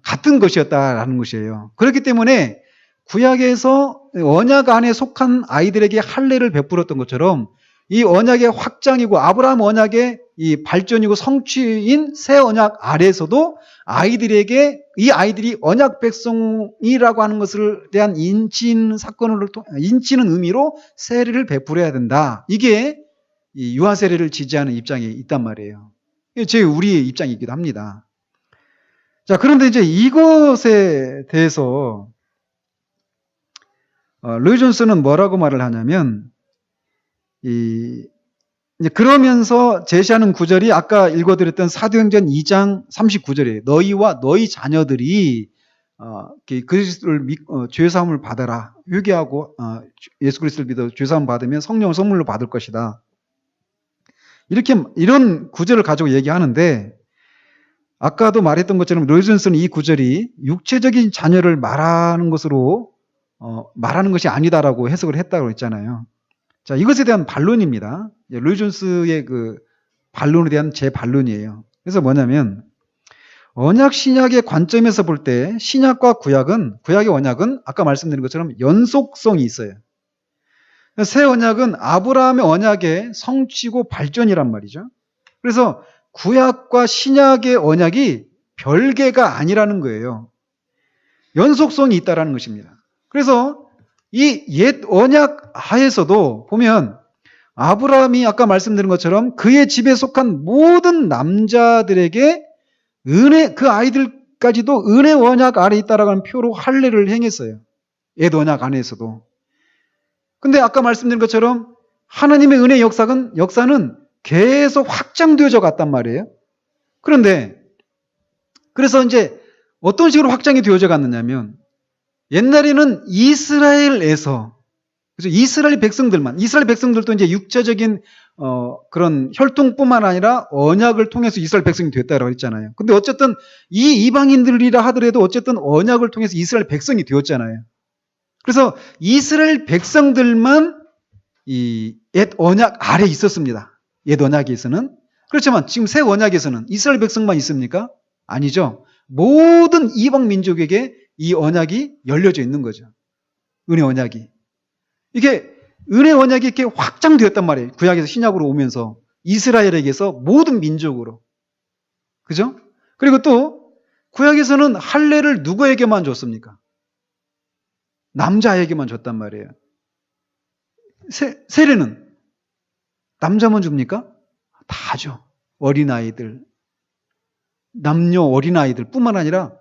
같은 것이었다라는 것이에요. 그렇기 때문에 구약에서 언약 안에 속한 아이들에게 할례를 베풀었던 것처럼 이 언약의 확장이고 아브라함 언약의 이 발전이고 성취인 새 언약 아래에서도 이 아이들이 언약 백성이라고 하는 것을 대한 인치는 의미로 세례를 베풀어야 된다. 이게 이 유아 세례를 지지하는 입장이 있단 말이에요. 이게 우리의 입장이기도 합니다. 자, 그런데 이제 이것에 대해서 로이 존스는 뭐라고 말을 하냐면, 이제 그러면서 제시하는 구절이 아까 읽어드렸던 사도행전 2장 39절이에요. 너희와 너희 자녀들이 그리스도를 죄사함을 받아라. 회개하고 예수 그리스도를 믿어 죄사함 받으면 성령을 선물로 받을 것이다. 이런 구절을 가지고 얘기하는데, 아까도 말했던 것처럼 로이 존스는 이 구절이 육체적인 자녀를 말하는 것으로 말하는 것이 아니다라고 해석을 했다고 했잖아요. 자, 이것에 대한 반론입니다. 로이 존스의 그 반론에 대한 제 반론이에요. 그래서 뭐냐면, 언약 신약의 관점에서 볼 때 신약과 구약의 언약은 아까 말씀드린 것처럼 연속성이 있어요. 새 언약은 아브라함의 언약의 성취고 발전이란 말이죠. 그래서 구약과 신약의 언약이 별개가 아니라는 거예요. 연속성이 있다라는 것입니다. 그래서 이 옛 언약 하에서도 보면 아브라함이 아까 말씀드린 것처럼 그의 집에 속한 모든 남자들에게 그 아이들까지도 은혜 언약 아래 있다라는 표로 할례를 행했어요. 옛 언약 안에서도. 근데 아까 말씀드린 것처럼 하나님의 은혜 역사는 계속 확장되어져 갔단 말이에요. 그래서 이제 어떤 식으로 확장이 되어져 갔느냐면, 옛날에는 이스라엘에서, 이스라엘 백성들도 이제 육체적인 그런 혈통뿐만 아니라 언약을 통해서 이스라엘 백성이 됐다고 했잖아요. 근데 어쨌든 이 이방인들이라 하더라도 어쨌든 언약을 통해서 이스라엘 백성이 되었잖아요. 그래서 이스라엘 백성들만 이 옛 언약 아래 있었습니다. 옛 언약에서는. 그렇지만 지금 새 언약에서는 이스라엘 백성만 있습니까? 아니죠. 모든 이방 민족에게 이 언약이 열려져 있는 거죠. 은혜 언약이. 이게 은혜 언약이 이렇게 확장되었단 말이에요. 구약에서 신약으로 오면서 이스라엘에게서 모든 민족으로. 그죠? 그리고 또 구약에서는 할례를 누구에게만 줬습니까? 남자에게만 줬단 말이에요. 세례는 남자만 줍니까? 다 줘. 어린아이들, 남녀 어린아이들 뿐만 아니라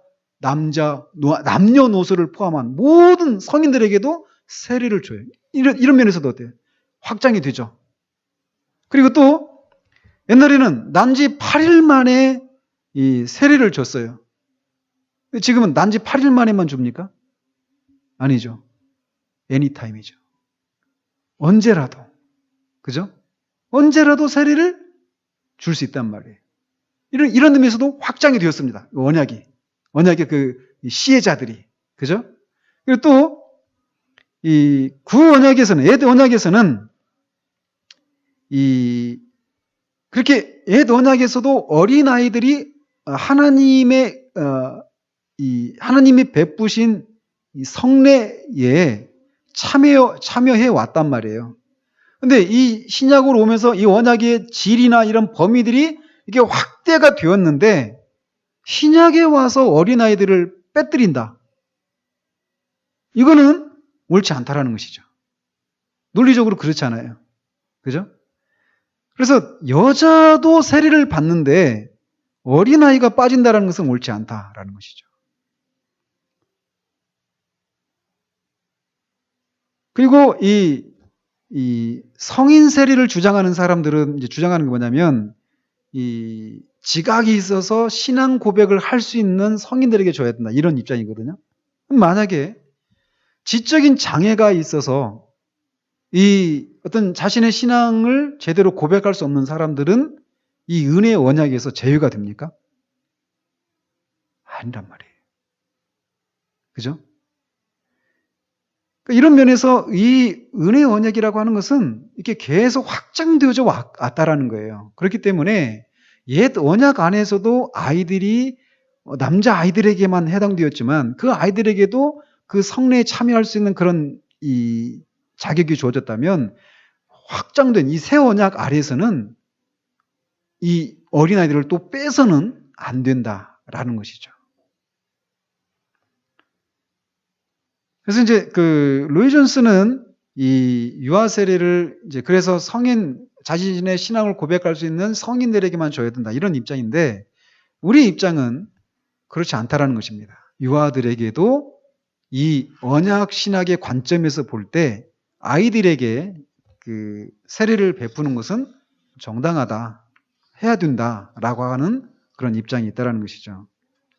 남녀노소를 포함한 모든 성인들에게도 세례를 줘요. 이런 면에서도 어때요? 확장이 되죠. 그리고 또 옛날에는 난지 8일 만에 이 세례를 줬어요. 지금은 난지 8일 만에만 줍니까? 아니죠. 애니타임이죠. 언제라도. 그죠? 언제라도 세례를 줄 수 있단 말이에요. 이런 의미에서도 확장이 되었습니다. 언약의 그 시혜자들이. 그죠? 그리고 또, 이 구언약에서는, 옛 언약에서는, 그렇게 옛 언약에서도 어린아이들이 하나님이 베푸신 이 성례에 참여해 왔단 말이에요. 근데 이 신약으로 오면서 이 언약의 질이나 이런 범위들이 이게 확대가 되었는데 신약에 와서 어린아이들을 빼뜨린다. 이거는 옳지 않다라는 것이죠. 논리적으로 그렇지 않아요. 그죠? 그래서 여자도 세례를 받는데 어린아이가 빠진다는 것은 옳지 않다라는 것이죠. 그리고 이 성인 세례를 주장하는 사람들은 이제 주장하는 게 뭐냐면 이 지각이 있어서 신앙 고백을 할 수 있는 성인들에게 줘야 된다. 이런 입장이거든요. 만약에 지적인 장애가 있어서 이 어떤 자신의 신앙을 제대로 고백할 수 없는 사람들은 이 은혜의 언약에서 제외가 됩니까? 아니란 말이에요. 그죠? 이런 면에서 이 은혜의 언약이라고 하는 것은 이렇게 계속 확장되어져 왔다라는 거예요. 그렇기 때문에 옛 언약 안에서도 아이들이 남자 아이들에게만 해당되었지만 그 아이들에게도 그 성례에 참여할 수 있는 그런 이 자격이 주어졌다면 확장된 이 새 언약 아래에서는 이 어린아이들을 또 빼서는 안 된다라는 것이죠. 그래서 이제 그 로이 존스는 이 유아 세례를 이제 그래서 자신의 신앙을 고백할 수 있는 성인들에게만 줘야 된다 이런 입장인데 우리 입장은 그렇지 않다라는 것입니다. 유아들에게도 이 언약 신학의 관점에서 볼 때 아이들에게 그 세례를 베푸는 것은 정당하다, 해야 된다라고 하는 그런 입장이 있다라는 것이죠.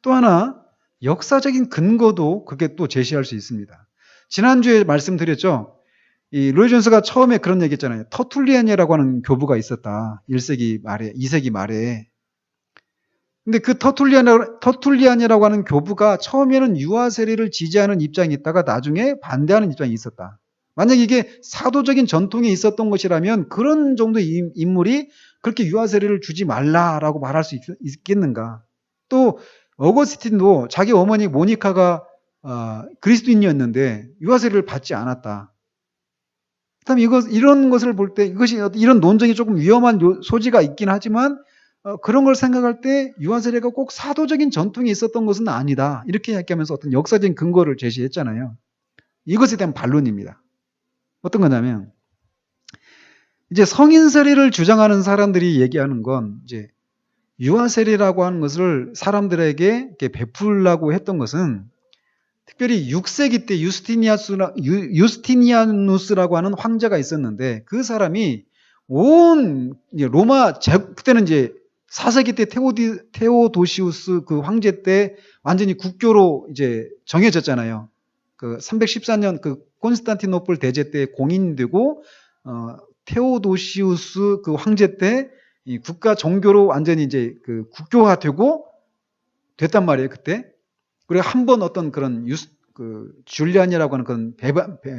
또 하나 역사적인 근거도 그게 또 제시할 수 있습니다. 지난주에 말씀드렸죠. 이 로이 존스가 처음에 그런 얘기 했잖아요. 터툴리안이라고 하는 교부가 있었다. 1세기 말에, 2세기 말에. 근데 그 터툴리안이라고 하는 교부가 처음에는 유아 세례를 지지하는 입장이 있다가 나중에 반대하는 입장이 있었다. 만약 이게 사도적인 전통에 있었던 것이라면 그런 정도의 인물이 그렇게 유아 세례를 주지 말라라고 말할 수 있겠는가? 또 어거스틴도 자기 어머니 모니카가 그리스도인이었는데 유아 세례를 받지 않았다. 그다음에 이런 것을 볼 때 이것이 이런 논쟁이 조금 위험한 소지가 있긴 하지만 그런 걸 생각할 때 유아 세례가 꼭 사도적인 전통이 있었던 것은 아니다. 이렇게 얘기하면서 어떤 역사적인 근거를 제시했잖아요. 이것에 대한 반론입니다. 어떤 거냐면 이제 성인 세례를 주장하는 사람들이 얘기하는 건 이제 유아 세례라고 하는 것을 사람들에게 이렇게 베풀라고 했던 것은 특별히 6세기 때 유스티니아누스라고 하는 황제가 있었는데 그 사람이 온 로마 그때는 이제 4세기 때 테오도시우스 그 황제 때 완전히 국교로 이제 정해졌잖아요. 그 314년 그 콘스탄티노플 대제 때 공인되고 테오도시우스 그 황제 때 이 국가 종교로 완전히 이제 그 국교화되고 됐단 말이에요, 그때. 그리고 한 번 어떤 그런 줄리안이라고 하는 그런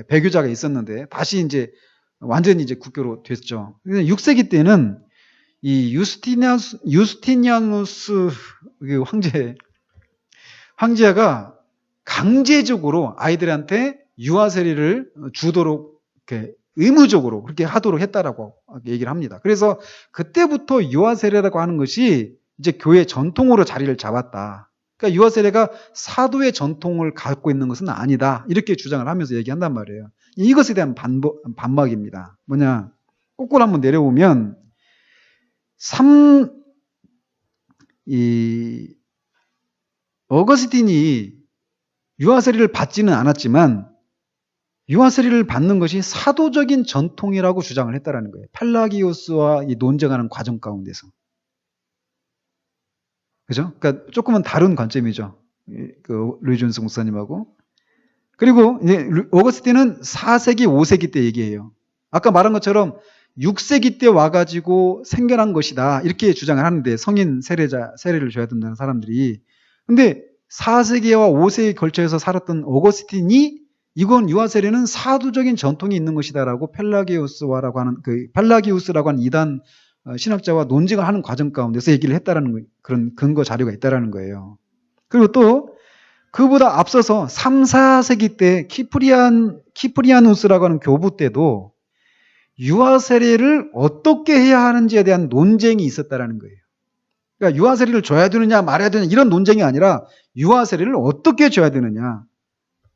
배교자가 있었는데 다시 이제 완전히 이제 국교로 됐죠. 6세기 때는 이 유스티니아누스 그 황제가 강제적으로 아이들한테 유아 세례를 주도록 이렇게 의무적으로 그렇게 하도록 했다라고 얘기를 합니다. 그래서 그때부터 유아 세례라고 하는 것이 이제 교회 전통으로 자리를 잡았다. 그러니까 유아 세례가 사도의 전통을 갖고 있는 것은 아니다. 이렇게 주장을 하면서 얘기한단 말이에요. 이것에 대한 반박입니다. 뭐냐? 거꾸로 한번 내려오면 어거스틴이 유아 세례를 받지는 않았지만 유아 세례를 받는 것이 사도적인 전통이라고 주장을 했다라는 거예요. 팔라기오스와 논쟁하는 과정 가운데서. 그죠? 그러니까 조금은 다른 관점이죠. 그 루이 존스 목사님하고. 그리고 이제 어거스틴은 4세기, 5세기 때 얘기해요. 아까 말한 것처럼 6세기 때 와가지고 생겨난 것이다. 이렇게 주장을 하는데 성인 세례를 줘야 된다는 사람들이. 근데 4세기와 5세기에 걸쳐서 살았던 어거스틴이 이건 유아 세례는 사두적인 전통이 있는 것이다라고 펠라기우스라고 하는 이단 신학자와 논쟁을 하는 과정 가운데서 얘기를 했다라는 그런 근거 자료가 있다라는 거예요. 그리고 또 그보다 앞서서 3, 4세기 때 키프리아누스라고 하는 교부 때도 유아 세례를 어떻게 해야 하는지에 대한 논쟁이 있었다라는 거예요. 그러니까 유아 세례를 줘야 되느냐 말아야 되느냐 이런 논쟁이 아니라 유아 세례를 어떻게 줘야 되느냐.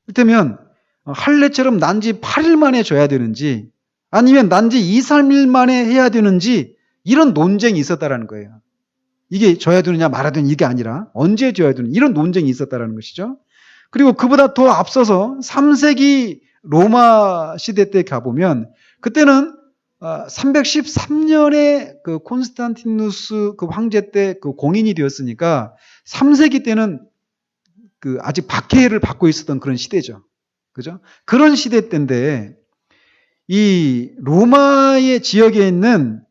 이를테면 할례처럼 난지 8일 만에 줘야 되는지 아니면 난지 2, 3일 만에 해야 되는지 이런 논쟁이 있었다라는 거예요. 이게 줘야 되느냐 말아야 되느냐 이게 아니라 언제 줘야 되느냐 이런 논쟁이 있었다라는 것이죠. 그리고 그보다 더 앞서서 3세기 로마 시대 때 가보면 그때는 313년에 그 콘스탄티누스 그 황제 때 그 공인이 되었으니까 3세기 때는 그 아직 박해를 받고 있었던 그런 시대죠. 그죠? 그런 시대 때인데 이 로마의 지역에 있는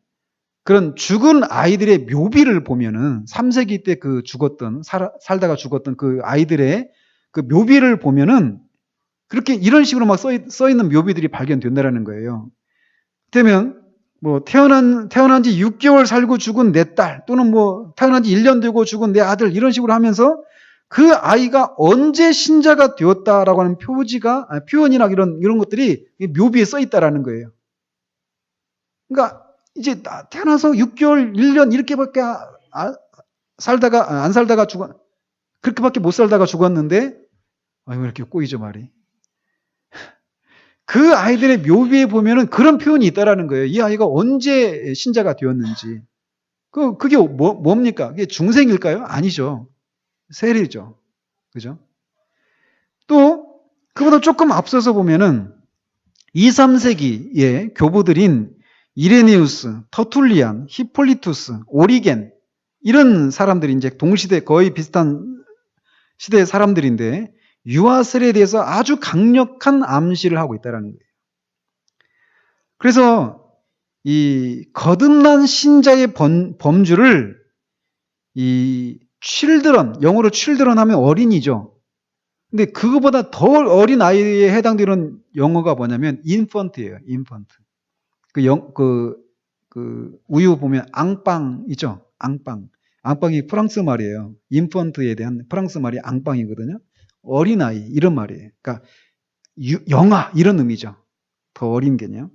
그런 죽은 아이들의 묘비를 보면은 3세기 때 그 살다가 죽었던 그 아이들의 그 묘비를 보면은 그렇게 이런 식으로 막 써 있는 묘비들이 발견된다라는 거예요. 그러면 뭐 태어난 지 6개월 살고 죽은 내 딸 또는 뭐 태어난 지 1년 되고 죽은 내 아들 이런 식으로 하면서 그 아이가 언제 신자가 되었다라고 하는 표현이나 이런 것들이 묘비에 써 있다라는 거예요. 그러니까 이제 태어나서 6개월, 1년 이렇게밖에 안 살다가 그렇게밖에 못 살다가 죽었는데 왜 이렇게 꼬이죠 말이. 그 아이들의 묘비에 보면은 그런 표현이 있다라는 거예요. 이 아이가 언제 신자가 되었는지. 그게 뭡니까? 그게 중생일까요? 아니죠. 세례죠. 그죠? 또, 그보다 조금 앞서서 보면은 2, 3세기의 교부들인 이레네우스, 터툴리안, 히폴리투스, 오리겐, 이런 사람들이 이제 동시대 거의 비슷한 시대의 사람들인데, 유아 세례에 대해서 아주 강력한 암시를 하고 있다는 거예요. 그래서 이 거듭난 신자의 범주를 이 children, 영어로 children 하면 어린이죠. 근데 그거보다 더 어린 아이에 해당되는 영어가 뭐냐면 infant예요. infant. 그 우유 보면 앙빵이죠. 앙빵. 앙빵이 프랑스 말이에요. infant에 대한 프랑스 말이 앙빵이거든요. 어린아이 이런 말이에요. 그러니까 영아 이런 의미죠. 더 어린 개념.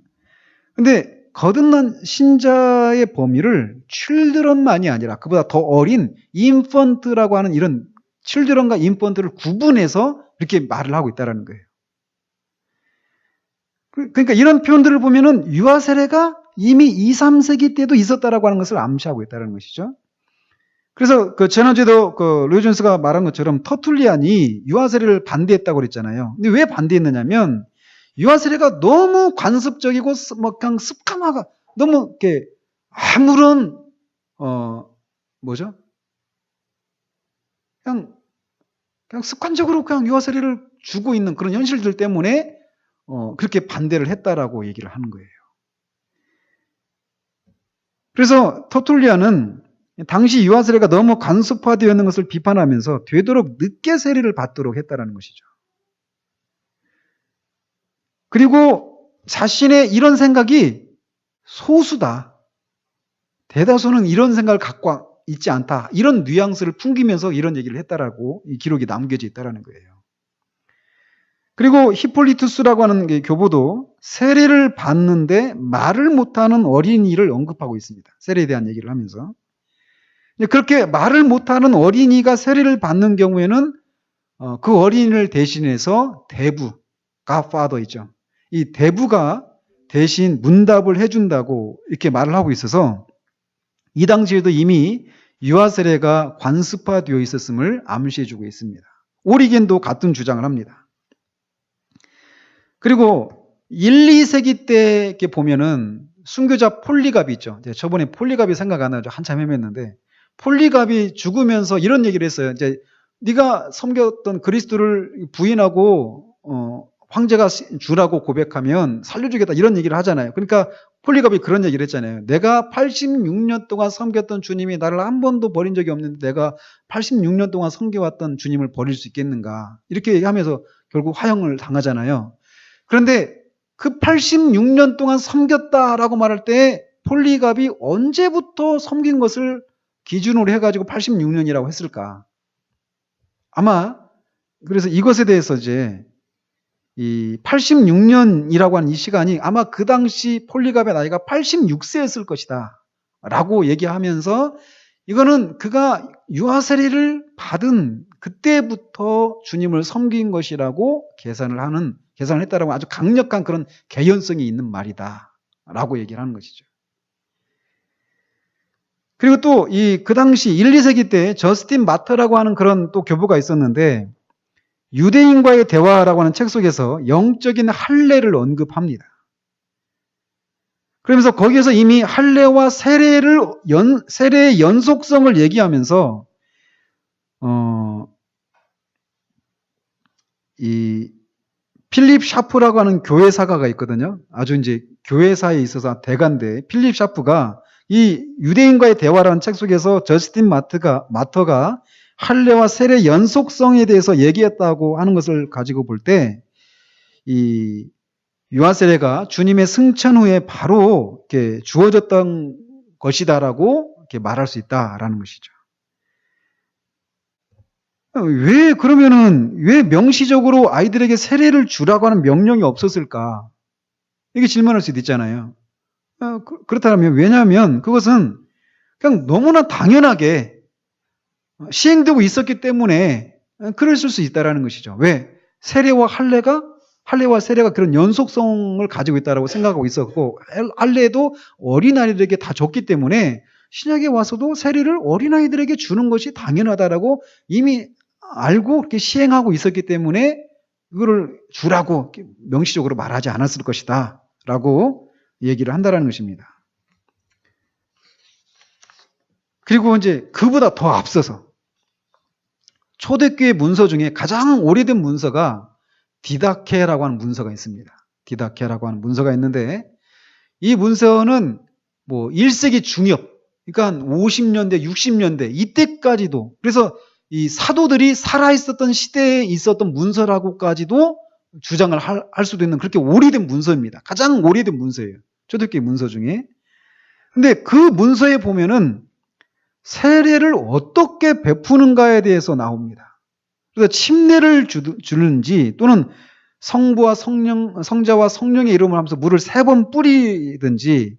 근데 거듭난 신자의 범위를 children만이 아니라 그보다 더 어린 infant라고 하는 이런 children과 infant를 구분해서 이렇게 말을 하고 있다는 거예요. 그러니까 이런 표현들을 보면은 유아 세례가 이미 2, 3세기 때도 있었다라고 하는 것을 암시하고 있다는 것이죠. 그래서 그 지난주에도 그 로이 존스가 말한 것처럼 터툴리안이 유아 세례를 반대했다고 그랬잖아요. 근데 왜 반대했느냐면 유아 세례가 너무 관습적이고 뭐 그냥 습관화가 너무 이렇게 아무런 뭐죠? 그냥 습관적으로 그냥 유아 세례를 주고 있는 그런 현실들 때문에 그렇게 반대를 했다라고 얘기를 하는 거예요. 그래서 터툴리안은 당시 유아 세례가 너무 간섭화되어 있는 것을 비판하면서 되도록 늦게 세례를 받도록 했다라는 것이죠. 그리고 자신의 이런 생각이 소수다. 대다수는 이런 생각을 갖고 있지 않다. 이런 뉘앙스를 풍기면서 이런 얘기를 했다라고 이 기록이 남겨져 있다라는 거예요. 그리고 히폴리투스라고 하는 교보도 세례를 받는데 말을 못하는 어린이를 언급하고 있습니다. 세례에 대한 얘기를 하면서. 그렇게 말을 못하는 어린이가 세례를 받는 경우에는 그 어린이를 대신해서 대부, godfather 있죠. 이 대부가 대신 문답을 해준다고 이렇게 말을 하고 있어서 이 당시에도 이미 유아 세례가 관습화되어 있었음을 암시해주고 있습니다. 오리겐도 같은 주장을 합니다. 그리고 1, 2세기 때 이렇게 보면은 순교자 폴리갑이 있죠. 저번에 폴리갑이 생각 안 나죠. 한참 헤맸는데 폴리갑이 죽으면서 이런 얘기를 했어요. 이제 네가 섬겼던 그리스도를 부인하고 황제가 주라고 고백하면 살려주겠다 이런 얘기를 하잖아요. 그러니까 폴리갑이 그런 얘기를 했잖아요. 내가 86년 동안 섬겼던 주님이 나를 한 번도 버린 적이 없는데 내가 86년 동안 섬겨왔던 주님을 버릴 수 있겠는가. 이렇게 얘기하면서 결국 화형을 당하잖아요. 그런데 그 86년 동안 섬겼다라고 말할 때 폴리갑이 언제부터 섬긴 것을 기준으로 해가지고 86년이라고 했을까? 아마 그래서 이것에 대해서 이제 이 86년이라고 하는 이 시간이 아마 그 당시 폴리갑의 나이가 86세였을 것이다 라고 얘기하면서 이거는 그가 유아세례를 받은 그때부터 주님을 섬긴 것이라고 계산을 했다라고 아주 강력한 그런 개연성이 있는 말이다 라고 얘기를 하는 것이죠. 그리고 또 그 당시 1, 2세기 때 저스틴 마터라고 하는 그런 또 교부가 있었는데 유대인과의 대화라고 하는 책 속에서 영적인 할례를 언급합니다. 그러면서 거기에서 이미 할례와 세례의 연속성을 얘기하면서 이 필립 샤프라고 하는 교회사가가 있거든요. 아주 이제 교회사에 있어서 대가인데 필립 샤프가 이 유대인과의 대화라는 책 속에서 저스틴 마터가 할례와 세례 연속성에 대해서 얘기했다고 하는 것을 가지고 볼 때 이 유아세례가 주님의 승천 후에 바로 이렇게 주어졌던 것이다라고 이렇게 말할 수 있다라는 것이죠. 왜 명시적으로 아이들에게 세례를 주라고 하는 명령이 없었을까? 이게 질문할 수도 있잖아요. 그렇다면 왜냐하면 그것은 그냥 너무나 당연하게 시행되고 있었기 때문에 그랬을 수 있다라는 것이죠. 왜? 세례와 세례가 그런 연속성을 가지고 있다라고 생각하고 있었고, 할례도 어린아이들에게 다 줬기 때문에 신약에 와서도 세례를 어린아이들에게 주는 것이 당연하다라고 이미 알고 이렇게 시행하고 있었기 때문에 이거를 주라고 명시적으로 말하지 않았을 것이다 라고 얘기를 한다라는 것입니다. 그리고 이제 그보다 더 앞서서 초대교회 문서 중에 가장 오래된 문서가 디다케라고 하는 문서가 있습니다. 디다케라고 하는 문서가 있는데 이 문서는 뭐 1세기 중엽, 그러니까 50년대, 60년대 이때까지도, 그래서 이 사도들이 살아있었던 시대에 있었던 문서라고까지도 주장을 할 수도 있는 그렇게 오래된 문서입니다. 가장 오래된 문서예요. 초대교회 문서 중에. 근데 그 문서에 보면은 세례를 어떻게 베푸는가에 대해서 나옵니다. 그래서 침례를 주는지 또는 성자와 성령의 이름을 하면서 물을 3번 뿌리든지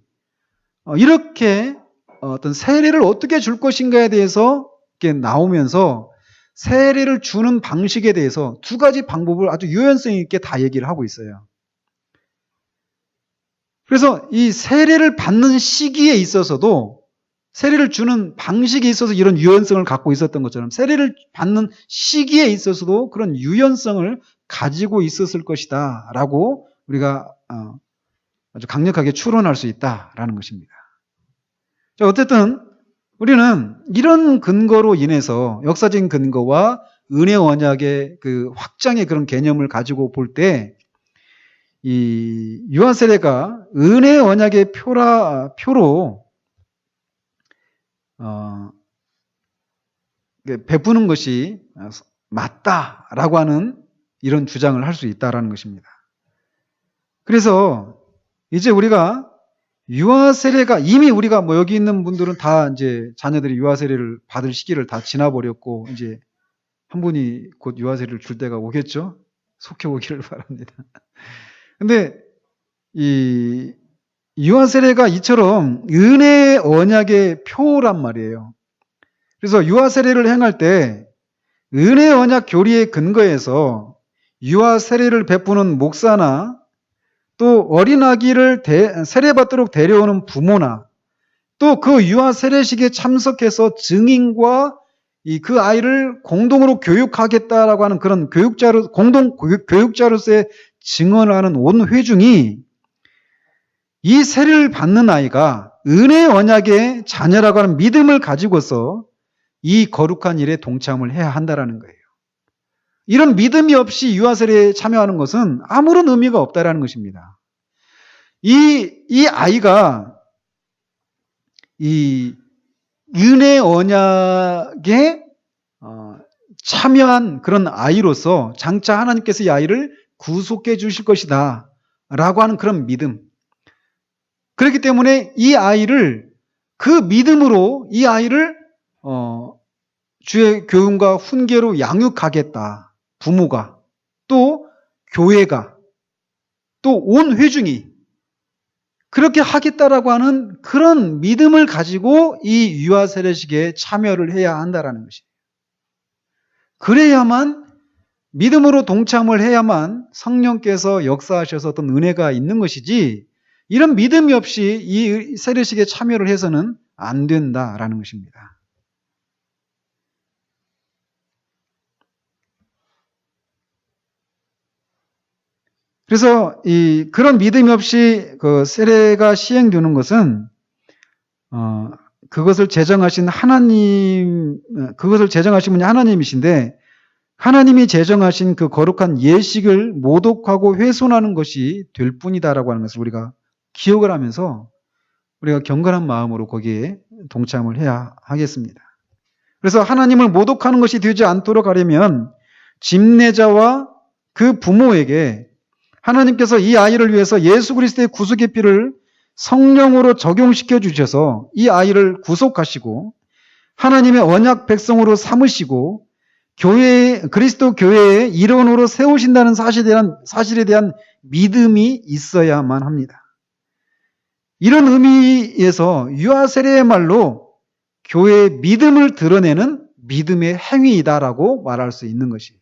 이렇게 어떤 세례를 어떻게 줄 것인가에 대해서 이렇게 나오면서 세례를 주는 방식에 대해서 2가지 방법을 아주 유연성 있게 다 얘기를 하고 있어요. 그래서 이 세례를 받는 시기에 있어서도 세례를 주는 방식에 있어서 이런 유연성을 갖고 있었던 것처럼 세례를 받는 시기에 있어서도 그런 유연성을 가지고 있었을 것이다 라고 우리가 아주 강력하게 추론할 수 있다라는 것입니다. 자, 어쨌든 우리는 이런 근거로 인해서 역사적인 근거와 은혜 언약의 그 확장의 그런 개념을 가지고 볼 때 이 유아세례가 은혜 언약의 표로 베푸는 것이 맞다라고 하는 이런 주장을 할 수 있다라는 것입니다. 그래서 이제 우리가 유아세례가 이미 우리가 뭐 여기 있는 분들은 다 이제 자녀들이 유아세례를 받을 시기를 다 지나버렸고 이제 한 분이 곧 유아세례를 줄 때가 오겠죠? 속해 오기를 바랍니다. 근데 이 유아세례가 이처럼 은혜의 언약의 표란 말이에요. 그래서 유아세례를 행할 때 은혜의 언약 교리의 근거에서 유아세례를 베푸는 목사나 또 어린아기를 세례받도록 데려오는 부모나 또 그 유아세례식에 참석해서 증인과 그 아이를 공동으로 교육하겠다라고 하는 그런 공동 교육자로서의 증언하는 온 회중이 이 세례를 받는 아이가 은혜의 언약의 자녀라고 하는 믿음을 가지고서 이 거룩한 일에 동참을 해야 한다라는 거예요. 이런 믿음이 없이 유아세례에 참여하는 것은 아무런 의미가 없다라는 것입니다. 이 아이가 이 은혜 언약에 참여한 그런 아이로서 장차 하나님께서 이 아이를 구속해 주실 것이다 라고 하는 그런 믿음. 그렇기 때문에 이 아이를 그 믿음으로 이 아이를 주의 교훈과 훈계로 양육하겠다. 부모가 또 교회가 또 온 회중이 그렇게 하겠다라고 하는 그런 믿음을 가지고 이 유아 세례식에 참여를 해야 한다라는 것이에요. 그래야만 믿음으로 동참을 해야만 성령께서 역사하셔서 어떤 은혜가 있는 것이지 이런 믿음이 없이 이 세례식에 참여를 해서는 안 된다라는 것입니다. 그래서 그런 믿음이 없이 그 세례가 시행되는 것은 그것을 제정하신 분이 하나님이신데 하나님이 제정하신 그 거룩한 예식을 모독하고 훼손하는 것이 될 뿐이다라고 하는 것을 우리가 기억을 하면서 우리가 경건한 마음으로 거기에 동참을 해야 하겠습니다. 그래서 하나님을 모독하는 것이 되지 않도록 하려면 집례자와 그 부모에게 하나님께서 이 아이를 위해서 예수 그리스도의 구속의 피를 성령으로 적용시켜 주셔서 이 아이를 구속하시고 하나님의 언약 백성으로 삼으시고 그리스도 교회의 일원으로 세우신다는 사실에 대한 믿음이 있어야만 합니다. 이런 의미에서 유아 세례야말로 교회의 믿음을 드러내는 믿음의 행위이다라고 말할 수 있는 것이에요.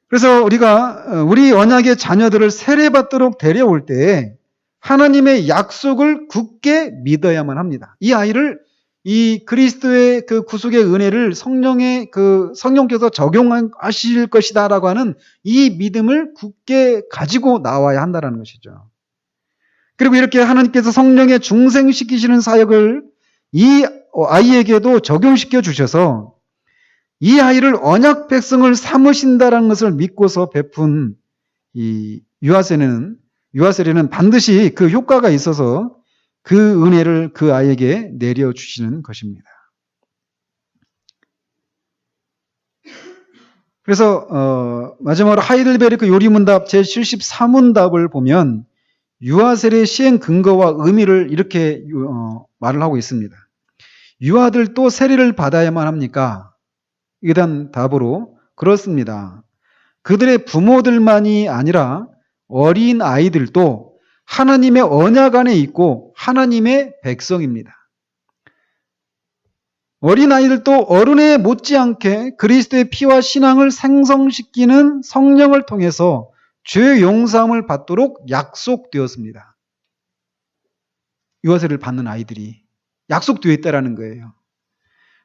그래서 우리가 우리 언약의 자녀들을 세례받도록 데려올 때 하나님의 약속을 굳게 믿어야만 합니다. 이 아이를 이 그리스도의 그 구속의 은혜를 성령께서 적용하실 것이다라고 하는 이 믿음을 굳게 가지고 나와야 한다는 것이죠. 그리고 이렇게 하나님께서 성령에 중생시키시는 사역을 이 아이에게도 적용시켜 주셔서 이 아이를 언약 백성을 삼으신다라는 것을 믿고서 베푼 이 유아 세례는 반드시 그 효과가 있어서 그 은혜를 그 아이에게 내려주시는 것입니다. 그래서 마지막으로 하이델베르크 요리문답 제73문답을 보면 유아 세례의 시행 근거와 의미를 이렇게 말을 하고 있습니다. 유아들도 세례를 받아야만 합니까? 이에 대한 답으로 그렇습니다. 그들의 부모들만이 아니라 어린 아이들도 하나님의 언약 안에 있고 하나님의 백성입니다. 어린 아이들도 어른에 못지않게 그리스도의 피와 신앙을 생성시키는 성령을 통해서 죄 용서함을 받도록 약속되었습니다. 유아세를 받는 아이들이 약속되어 있다는 거예요.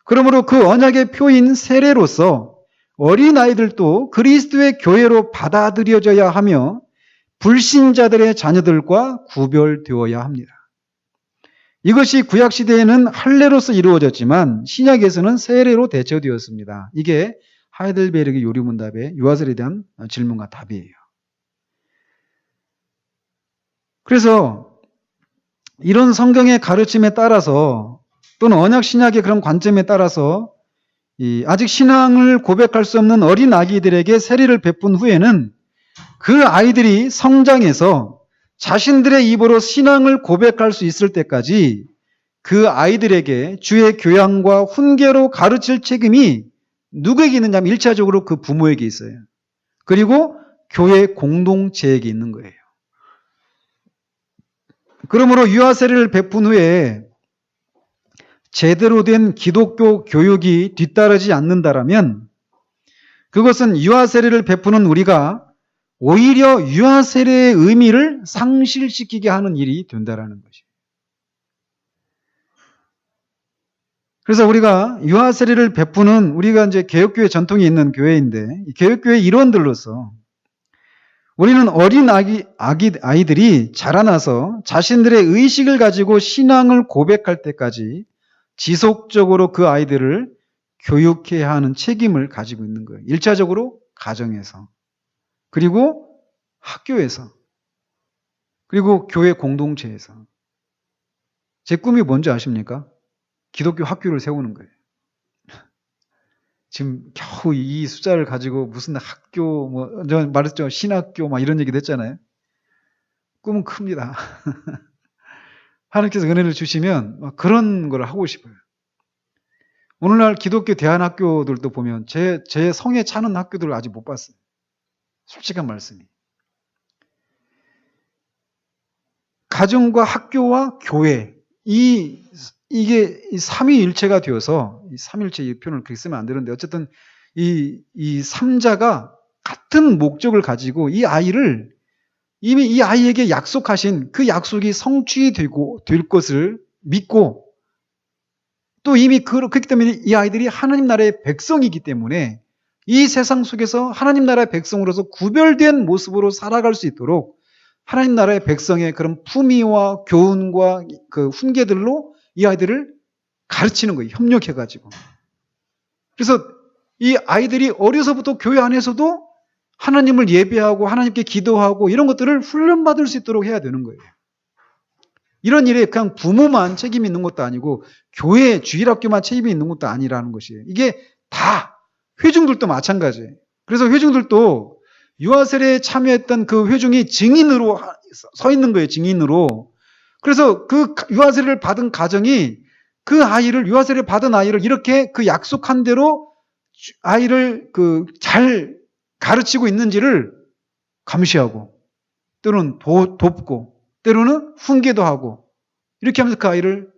그러므로 그 언약의 표인 세례로서 어린 아이들도 그리스도의 교회로 받아들여져야 하며 불신자들의 자녀들과 구별되어야 합니다. 이것이 구약시대에는 할례로서 이루어졌지만 신약에서는 세례로 대처되었습니다. 이게 하이델베르크 요리문답의 유아세례에 대한 질문과 답이에요. 그래서 이런 성경의 가르침에 따라서 또는 언약 신약의 그런 관점에 따라서 아직 신앙을 고백할 수 없는 어린 아기들에게 세례를 베푼 후에는 그 아이들이 성장해서 자신들의 입으로 신앙을 고백할 수 있을 때까지 그 아이들에게 주의 교양과 훈계로 가르칠 책임이 누구에게 있느냐 하면 1차적으로 그 부모에게 있어요. 그리고 교회 공동체에게 있는 거예요. 그러므로 유아 세례를 베푼 후에 제대로 된 기독교 교육이 뒤따르지 않는다라면 그것은 유아 세례를 베푸는 우리가 오히려 유아 세례의 의미를 상실시키게 하는 일이 된다라는 것이에요. 그래서 우리가 유아 세례를 베푸는 우리가 이제 개혁교회 전통이 있는 교회인데 이 개혁교회 일원들로서 우리는 어린 아이들이 자라나서 자신들의 의식을 가지고 신앙을 고백할 때까지 지속적으로 그 아이들을 교육해야 하는 책임을 가지고 있는 거예요. 1차적으로 가정에서 그리고 학교에서 그리고 교회 공동체에서. 제 꿈이 뭔지 아십니까? 기독교 학교를 세우는 거예요. 지금 겨우 이 숫자를 가지고 무슨 학교, 저 말했죠. 신학교, 이런 얘기도 했잖아요. 꿈은 큽니다. 하나님께서 은혜를 주시면 그런 걸 하고 싶어요. 오늘날 기독교 대안학교들도 보면 제 성에 차는 학교들을 아직 못 봤어요. 솔직한 말씀이. 가정과 학교와 교회, 이게 삼위일체가 되어서, 이 삼일체 이 표현을 그렇게 쓰면 안 되는데, 어쨌든 이 삼자가 같은 목적을 가지고 이미 이 아이에게 약속하신 그 약속이 성취되고 될 것을 믿고, 또 이미 그렇기 때문에 이 아이들이 하나님 나라의 백성이기 때문에 이 세상 속에서 하나님 나라의 백성으로서 구별된 모습으로 살아갈 수 있도록 하나님 나라의 백성의 그런 품위와 교훈과 그 훈계들로 이 아이들을 가르치는 거예요. 협력해가지고. 그래서 이 아이들이 어려서부터 교회 안에서도 하나님을 예배하고 하나님께 기도하고 이런 것들을 훈련받을 수 있도록 해야 되는 거예요. 이런 일에 그냥 부모만 책임이 있는 것도 아니고 교회, 주일학교만 책임이 있는 것도 아니라는 것이에요. 이게 다 회중들도 마찬가지예요. 그래서 회중들도 유아세례에 참여했던 그 회중이 증인으로 서 있는 거예요. 증인으로. 그래서 그 유아세례를 받은 가정이 그 아이를, 유아세례를 받은 아이를 이렇게 그 약속한 대로 아이를 잘 가르치고 있는지를 감시하고, 때로는 돕고, 때로는 훈계도 하고, 이렇게 하면서 그 아이를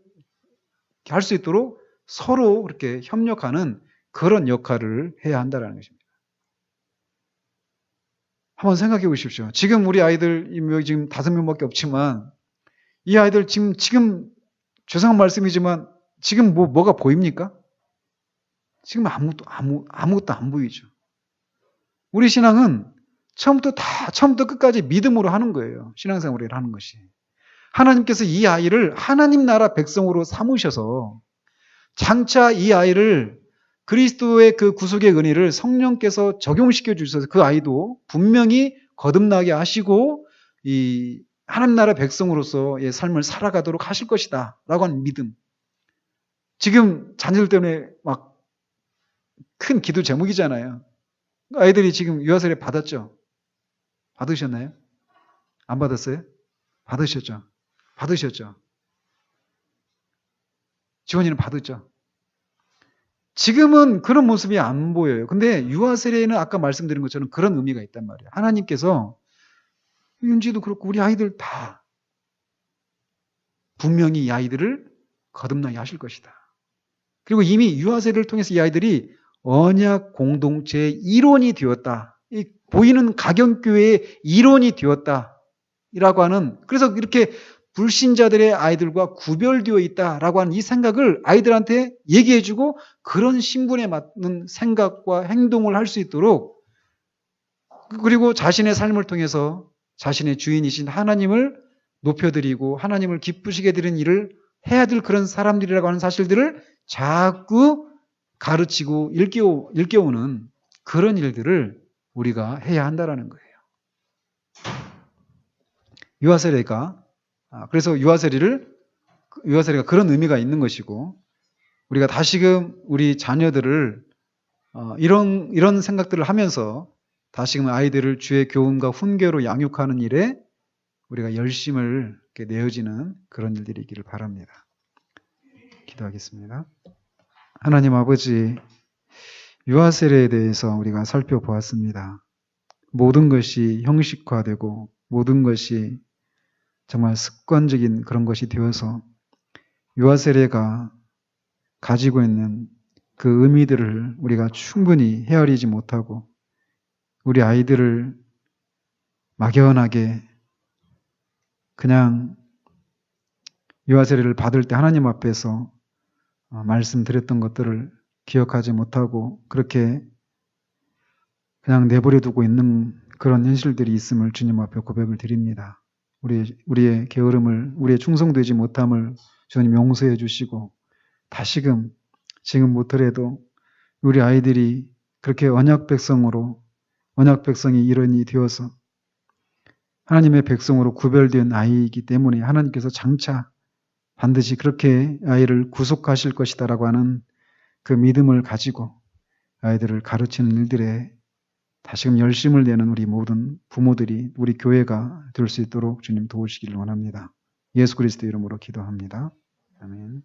할 수 있도록 서로 그렇게 협력하는 그런 역할을 해야 한다는 것입니다. 한번 생각해 보십시오. 지금 우리 아이들, 지금 5명밖에 없지만, 이 아이들 지금 죄송한 말씀이지만, 지금 뭐가 보입니까? 지금 아무것도 안 보이죠. 우리 신앙은 처음부터 끝까지 믿음으로 하는 거예요. 신앙생활을 하는 것이. 하나님께서 이 아이를 하나님 나라 백성으로 삼으셔서 장차 이 아이를 그리스도의 그 구속의 은혜를 성령께서 적용시켜 주셔서 그 아이도 분명히 거듭나게 하시고 이 하나님 나라 백성으로서의 삶을 살아가도록 하실 것이다 라고 하는 믿음. 지금 자녀들 때문에 막 큰 기도 제목이잖아요. 아이들이 지금 유아세례 받았죠? 받으셨나요? 안 받았어요? 받으셨죠? 받으셨죠? 지원이는 받았죠? 지금은 그런 모습이 안 보여요. 근데 유아세례는 아까 말씀드린 것처럼 그런 의미가 있단 말이에요. 하나님께서 윤지도 그렇고 우리 아이들 다 분명히 이 아이들을 거듭나게 하실 것이다. 그리고 이미 유아세례를 통해서 이 아이들이 언약 공동체의 일원이 되었다. 이 보이는 가경교회의 일원이 되었다라고 하는, 그래서 이렇게 불신자들의 아이들과 구별되어 있다라고 하는 이 생각을 아이들한테 얘기해주고 그런 신분에 맞는 생각과 행동을 할 수 있도록, 그리고 자신의 삶을 통해서 자신의 주인이신 하나님을 높여드리고 하나님을 기쁘시게 드리는 일을 해야 될 그런 사람들이라고 하는 사실들을 자꾸 가르치고 일깨우는 그런 일들을 우리가 해야 한다는 거예요. 유아세례가, 그래서 유아세례가 그런 의미가 있는 것이고, 우리가 다시금 우리 자녀들을 이런 생각들을 하면서 다시금 아이들을 주의 교훈과 훈계로 양육하는 일에 우리가 열심을 내어지는 그런 일들이 있기를 바랍니다. 기도하겠습니다. 하나님 아버지, 유아세례에 대해서 우리가 살펴보았습니다. 모든 것이 형식화되고 모든 것이 정말 습관적인 그런 것이 되어서 유아세례가 가지고 있는 그 의미들을 우리가 충분히 헤아리지 못하고 우리 아이들을 막연하게 그냥 유아세례를 받을 때 하나님 앞에서 말씀드렸던 것들을 기억하지 못하고 그렇게 그냥 내버려 두고 있는 그런 현실들이 있음을 주님 앞에 고백을 드립니다. 우리의 게으름을, 우리의 충성되지 못함을 주님 용서해 주시고 다시금 지금 못하래도 우리 아이들이 그렇게 언약 백성이 일원이 되어서 하나님의 백성으로 구별된 아이이기 때문에 하나님께서 장차 반드시 그렇게 아이를 구속하실 것이다라고 하는 그 믿음을 가지고 아이들을 가르치는 일들에 다시금 열심을 내는 우리 모든 부모들이 우리 교회가 될 수 있도록 주님 도우시기를 원합니다. 예수 그리스도 이름으로 기도합니다. 아멘.